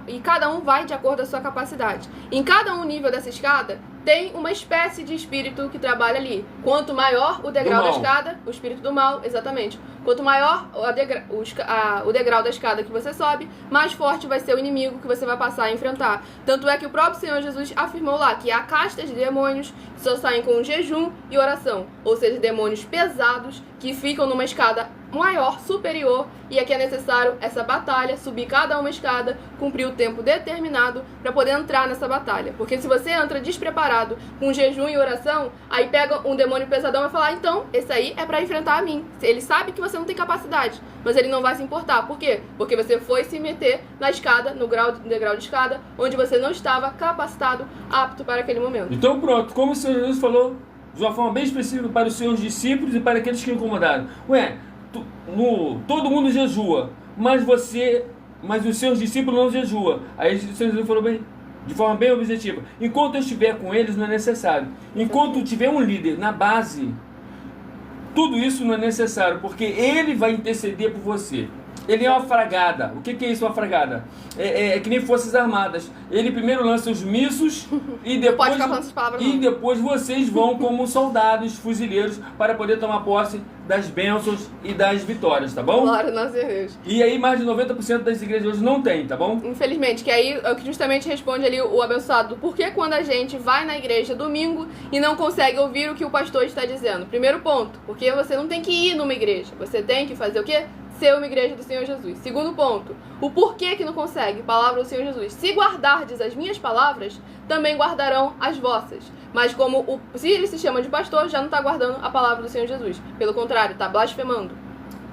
e cada um vai de acordo com a sua capacidade. Em cada um nível dessa escada, tem uma espécie de espírito que trabalha ali. Quanto maior o degrau da escada, o espírito do mal, exatamente. Quanto maior o degrau da escada que você sobe, mais forte vai ser o inimigo que você vai passar a enfrentar. Tanto é que o próprio Senhor Jesus afirmou lá que há castas de demônios que só saem com jejum e oração. Ou seja, demônios pesados que ficam numa escada maior, superior, e aqui é necessário essa batalha, subir cada uma escada, cumprir o tempo determinado para poder entrar nessa batalha. Porque se você entra despreparado com jejum e oração, aí pega um demônio pesadão e vai falar: então, esse aí é para enfrentar a mim. Ele sabe que você não tem capacidade, mas ele não vai se importar. Por quê? Porque você foi se meter na escada, no degrau de escada, onde você não estava capacitado, apto para aquele momento. Então pronto, como o Senhor Jesus falou de uma forma bem específica para os seus discípulos e para aqueles que o incomodaram. Todo mundo jejua, mas os seus discípulos não jejuam. Aí o Senhor Jesus falou de forma bem objetiva: enquanto eu estiver com eles, não é necessário. Enquanto tiver um líder na base, tudo isso não é necessário, porque ele vai interceder por você. Ele é uma fragada. O que é isso, uma fragada? É que nem forças armadas. Ele primeiro lança os mísseis e depois vocês vão como soldados, fuzileiros, para poder tomar posse das bênçãos e das vitórias, tá bom? Glória a nosso Deus. E aí mais de 90% das igrejas hoje não tem, tá bom? Infelizmente, que aí é o que justamente responde ali o abençoado. Por que quando a gente vai na igreja domingo e não consegue ouvir o que o pastor está dizendo? Primeiro ponto, porque você não tem que ir numa igreja. Você tem que fazer o quê? Ser uma igreja do Senhor Jesus. Segundo ponto, o porquê que não consegue? Palavra do Senhor Jesus: se guardardes as minhas palavras, também guardarão as vossas. Mas se ele se chama de pastor, já não está guardando a palavra do Senhor Jesus. Pelo contrário, está blasfemando.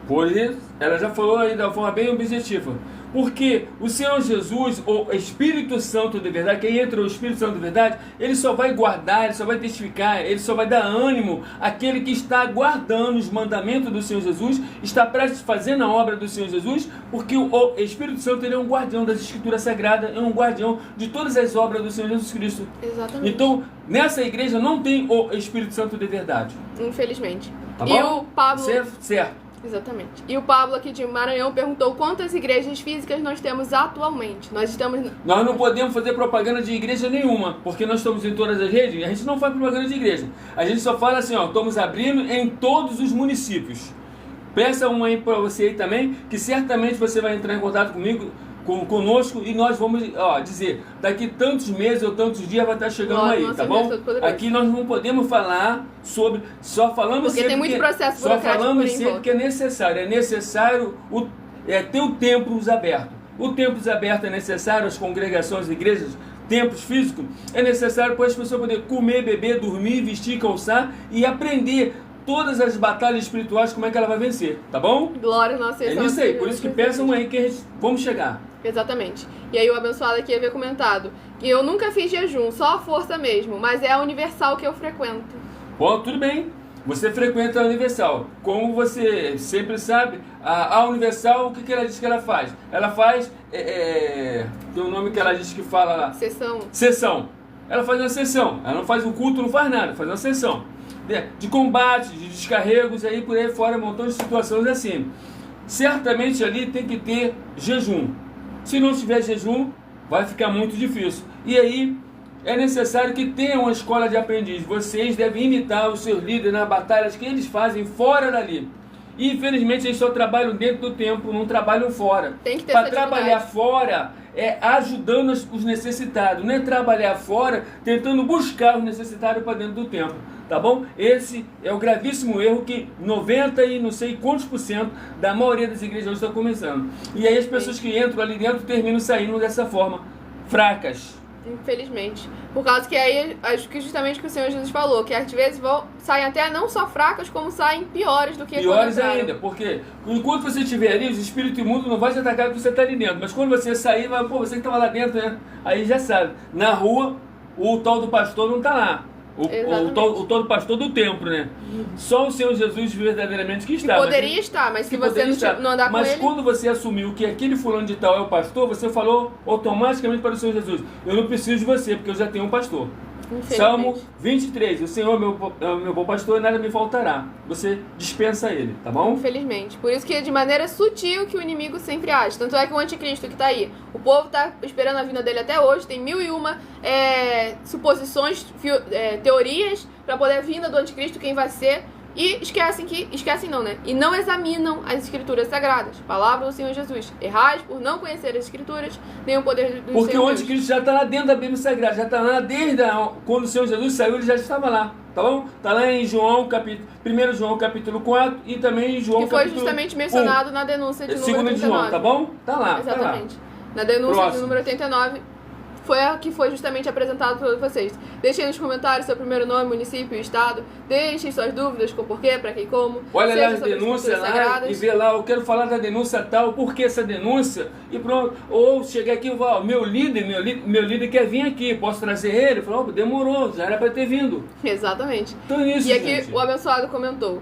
Por isso, ela já falou aí da forma bem objetiva. Porque o Senhor Jesus, o Espírito Santo de verdade, quem entra o Espírito Santo de verdade, ele só vai guardar, ele só vai testificar, ele só vai dar ânimo àquele que está guardando os mandamentos do Senhor Jesus, está prestes a fazer a obra do Senhor Jesus, porque o Espírito Santo ele é um guardião das Escrituras Sagradas, é um guardião de todas as obras do Senhor Jesus Cristo. Exatamente. Então, nessa igreja não tem o Espírito Santo de verdade. Infelizmente. Tá E bom? o Pablo... Certo. Exatamente. E o Pablo aqui de Maranhão perguntou quantas igrejas físicas nós temos atualmente. Nós não podemos fazer propaganda de igreja nenhuma, porque nós estamos em todas as redes, a gente não faz propaganda de igreja. A gente só fala assim, ó, estamos abrindo em todos os municípios. Peça uma aí para você aí também, que certamente você vai entrar em contato conosco e nós vamos dizer, daqui tantos meses ou tantos dias vai estar chegando aí, tá bom? Aqui nós não podemos falar sobre, só falamos porque tem muito processo burocrático, só falamos sempre que é necessário ter o templos aberto. O templos aberto é necessário, as congregações, igrejas, templos físicos, é necessário para as pessoas poderem comer, beber, dormir, vestir, calçar e aprender todas as batalhas espirituais, como é que ela vai vencer, tá bom? Glória a nossa Senhora. É isso aí, por isso que peçam aí que vamos chegar. Exatamente. E aí o abençoado aqui havia comentado que eu nunca fiz jejum, só a força mesmo, mas é a Universal que eu frequento. Bom, tudo bem. Você frequenta a Universal. Como você sempre sabe, a Universal, o que ela diz que ela faz? Ela faz, tem um nome que ela diz que fala lá. Sessão. Ela faz uma sessão. Ela não faz um culto, não faz nada, faz uma sessão. De combate, de descarregos, aí por aí fora, um montão de situações assim. Certamente ali tem que ter jejum. Se não tiver jejum, vai ficar muito difícil. E aí é necessário que tenha uma escola de aprendiz. Vocês devem imitar os seus líderes nas batalhas que eles fazem fora dali. E infelizmente eles só trabalham dentro do templo, não trabalham fora. Tem que ter para trabalhar fora é ajudando os necessitados, não é trabalhar fora tentando buscar os necessitados para dentro do templo. Tá bom? Esse é o gravíssimo erro que 90 e não sei quantos % da maioria das igrejas hoje estão começando. E aí as pessoas que entram ali dentro terminam saindo dessa forma, fracas. Infelizmente. Por causa que aí, acho que justamente o que o Senhor Jesus falou, que às vezes saem até não só fracas, como saem piores do que piores ainda, porque enquanto você estiver ali, os espíritos imundos não vão te atacar porque você está ali dentro. Mas quando você sair, vai, você que estava lá dentro, né? Aí já sabe. Na rua, o tal do pastor não está lá. O tal do pastor do templo, né? Só o Senhor Jesus verdadeiramente que está. Poderia estar, mas se você não andar com ele... Mas quando você assumiu que aquele fulano de tal é o pastor, você falou automaticamente para o Senhor Jesus, eu não preciso de você, porque eu já tenho um pastor. Salmo 23, o Senhor é o meu bom pastor e nada me faltará. Você dispensa ele, tá bom? Infelizmente. Por isso que de maneira sutil que o inimigo sempre age. Tanto é que o anticristo que tá aí, o povo tá esperando a vinda dele até hoje, tem 1001 suposições, teorias para poder a vinda do anticristo, quem vai ser. E esquecem não, né? E não examinam as escrituras sagradas. Palavra do Senhor Jesus. Errais por não conhecer as escrituras, nem o poder do Senhor. Porque o anticristo já está lá dentro da Bíblia Sagrada, já está lá desde quando o Senhor Jesus saiu, ele já estava lá, tá bom? Está lá em 1 João capítulo 4 e também em João capítulo 1. Que foi justamente mencionado na denúncia de número 89. João, tá bom? Tá lá. Exatamente. Tá lá. Na denúncia de número 89. Foi a que foi justamente apresentado para vocês. Deixem nos comentários seu primeiro nome, município e estado. Deixem suas dúvidas com porquê, para quem e como. Olha lá as denúncias lá e vê lá, eu quero falar da denúncia tal, por que essa denúncia? E pronto. Ou chegar aqui e falar, meu líder quer vir aqui, posso trazer ele? Falou, demorou, já era para ter vindo. Exatamente. Então é isso, e aqui gente. O abençoado comentou.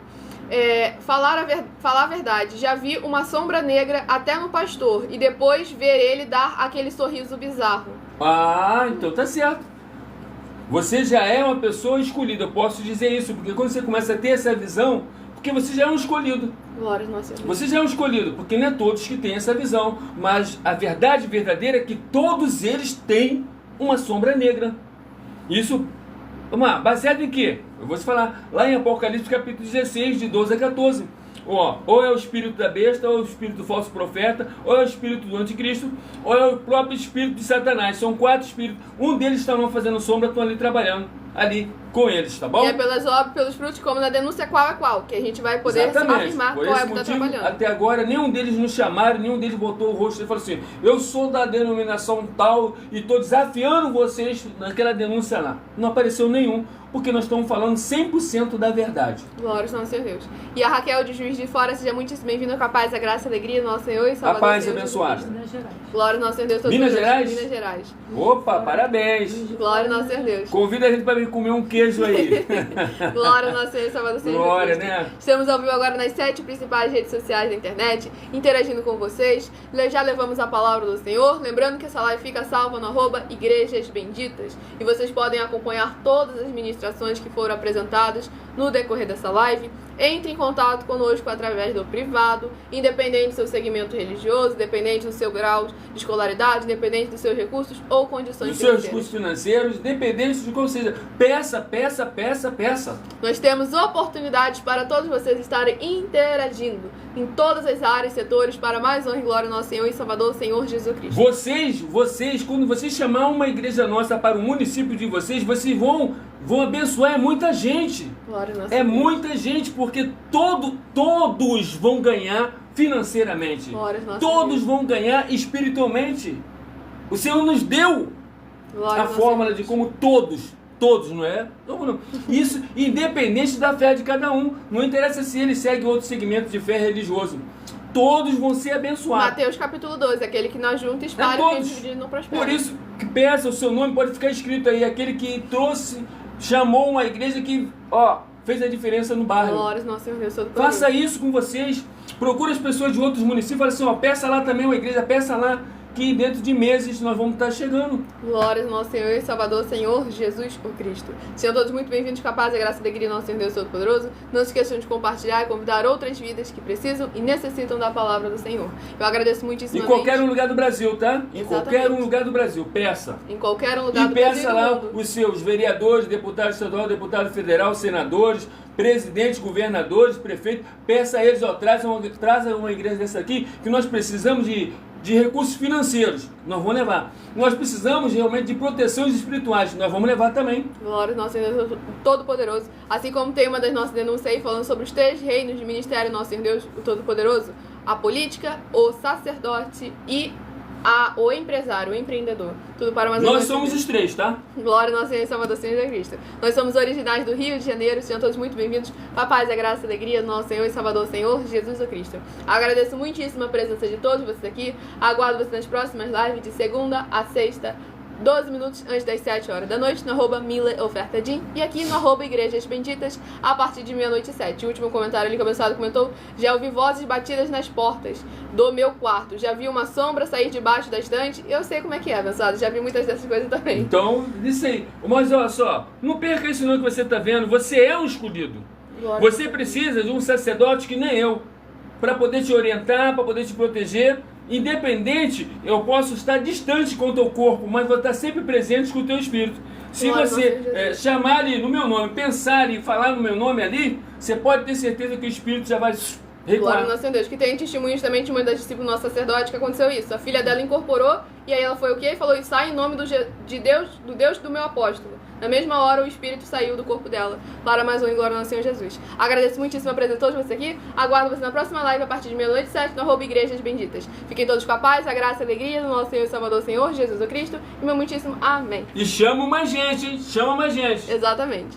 Falar a verdade, já vi uma sombra negra até no pastor e depois ver ele dar aquele sorriso bizarro. Ah, então tá certo. Você já é uma pessoa escolhida, eu posso dizer isso, porque quando você começa a ter essa visão, porque você já é um escolhido. Glória a Deus. Você já é um escolhido, porque não é todos que têm essa visão, mas a verdade verdadeira é que todos eles têm uma sombra negra. Isso, vamos lá, baseado em quê? Eu vou te falar, lá em Apocalipse capítulo 16, de 12 a 14. Ou é o espírito da besta, ou é o espírito do falso profeta, ou é o espírito do anticristo, ou é o próprio espírito de Satanás. São 4 espíritos. Um deles está lá fazendo sombra, estão ali trabalhando, ali com eles, tá bom? E é pelos frutos, como na denúncia qual é qual, que a gente vai poder afirmar qual é que está trabalhando. Até agora, nenhum deles nos chamaram, nenhum deles botou o rosto e falou assim, eu sou da denominação tal e estou desafiando vocês naquela denúncia lá. Não apareceu nenhum, porque nós estamos falando 100% da verdade. Glória ao Senhor Deus. E a Raquel de Juiz de Fora, seja muitíssimo bem-vinda com a paz, a graça e a alegria do nosso Senhor e Salvador. A paz abençoada. Minas Gerais. Glória ao nosso Senhor Deus. Minas Gerais? Minas Gerais. Opa, parabéns. Glória ao nosso Senhor Deus. Convida a gente para vir comer um queijo aí. Glória ao nosso Senhor e Salvador. Glória, né? Estamos ao vivo agora nas 7 principais redes sociais da internet, interagindo com vocês. Já levamos a palavra do Senhor. Lembrando que essa live fica salva no @Igrejas Benditas. E vocês podem acompanhar todas as ministrações que foram apresentadas no decorrer dessa live entre em contato conosco através do privado, independente do seu segmento religioso, independente do seu grau de escolaridade, independente dos seus recursos ou condições dos seus financeiras. recursos financeiros, independente de qual seja. Peça. Nós temos oportunidades para todos vocês estarem interagindo em todas as áreas e setores para mais honra e glória do nosso Senhor e Salvador, Senhor Jesus Cristo. Vocês, quando vocês chamar uma igreja nossa para o município de vocês vão abençoar muita gente. Glória ao nosso É Deus. muita gente, porque todos vão ganhar financeiramente. Glória ao nosso Todos Deus. vão ganhar espiritualmente. O Senhor nos deu Glória a ao nosso fórmula Deus. de como todos, não é? Não. Isso independente da fé de cada um. Não interessa se ele segue outro segmento de fé religioso. Todos vão ser abençoados. Mateus capítulo 12, aquele que nós juntos espalha, todos. quem divide não prospera. Por isso que peça, o seu nome pode ficar escrito aí. Aquele que chamou uma igreja que, fez a diferença no bairro. Glória ao nosso Senhor Deus Todo-Poderoso. Faça isso com vocês. Procure as pessoas de outros municípios. Fala assim, peça lá também uma igreja, peça lá, que dentro de meses nós vamos estar chegando. Glória ao nosso Senhor e Salvador, Senhor Jesus o Cristo. Sejam todos muito bem-vindos, capazes da graça e alegria do nosso Senhor Deus Todo-Poderoso. Não se esqueçam de compartilhar e convidar outras vidas que precisam e necessitam da palavra do Senhor. Eu agradeço muitíssimo. Em qualquer lugar do Brasil, tá? Em Exatamente. qualquer lugar do Brasil, peça. Em qualquer lugar E do Brasil peça e do lá mundo. os seus vereadores, deputados estaduais, deputado federal, senadores, presidentes, governadores, prefeitos. Peça a eles, trazam uma igreja dessa aqui, que nós precisamos de recursos financeiros. Nós vamos levar. Nós precisamos realmente de proteções espirituais. Nós vamos levar também. Glória ao nosso Senhor Deus Todo-Poderoso. Assim como tem uma das nossas denúncias aí falando sobre os 3 reinos de ministério do nosso Senhor Deus o Todo-Poderoso: a política, o sacerdote e o empresário, o empreendedor. Tudo para mais Nós somos os 3, tá? Glória ao nosso Senhor e Salvador, Senhor Jesus Cristo. Nós somos originais do Rio de Janeiro. Sejam todos muito bem-vindos. A paz, a graça e a alegria do nosso Senhor e Salvador, Senhor Jesus o Cristo. Agradeço muitíssimo a presença de todos vocês aqui. Aguardo vocês nas próximas lives de segunda a sexta, 12 minutos antes das 7 horas da noite, no @mileofertadim e aqui no @igrejas benditas a partir de meia-noite e 7. O último comentário ali que o abençoado comentou: já ouvi vozes batidas nas portas do meu quarto, já vi uma sombra sair debaixo da estante. Eu sei como é que é, abençoado, já vi muitas dessas coisas também. Então, isso aí. Mas olha só, não perca isso não que você está vendo. Você é um escolhido. Glória Você precisa de um sacerdote que nem eu, para poder te orientar, para poder te proteger. Independente, eu posso estar distante com o teu corpo, mas vou estar sempre presente com o teu espírito. Se Glória você chamar ali no meu nome, pensar e falar no meu nome ali, você pode ter certeza que o espírito já vai Glória ao recuar. nosso Senhor Deus. Que tem testemunhos também de uma das discípulas do nosso sacerdote que aconteceu isso. A filha dela incorporou e aí ela foi o quê? E falou: sai em nome do Deus do meu apóstolo. Na mesma hora o espírito saiu do corpo dela. Para mais um em glória ao nosso Senhor Jesus. Agradeço muitíssimo a presença de todos vocês aqui. Aguardo vocês na próxima live a partir de meia-noite e 7 no @igrejas benditas. Fiquem todos com a paz, a graça e a alegria do nosso Senhor e Salvador, Senhor Jesus o Cristo. E meu muitíssimo amém. E chama mais gente, hein? Chama mais gente. Exatamente.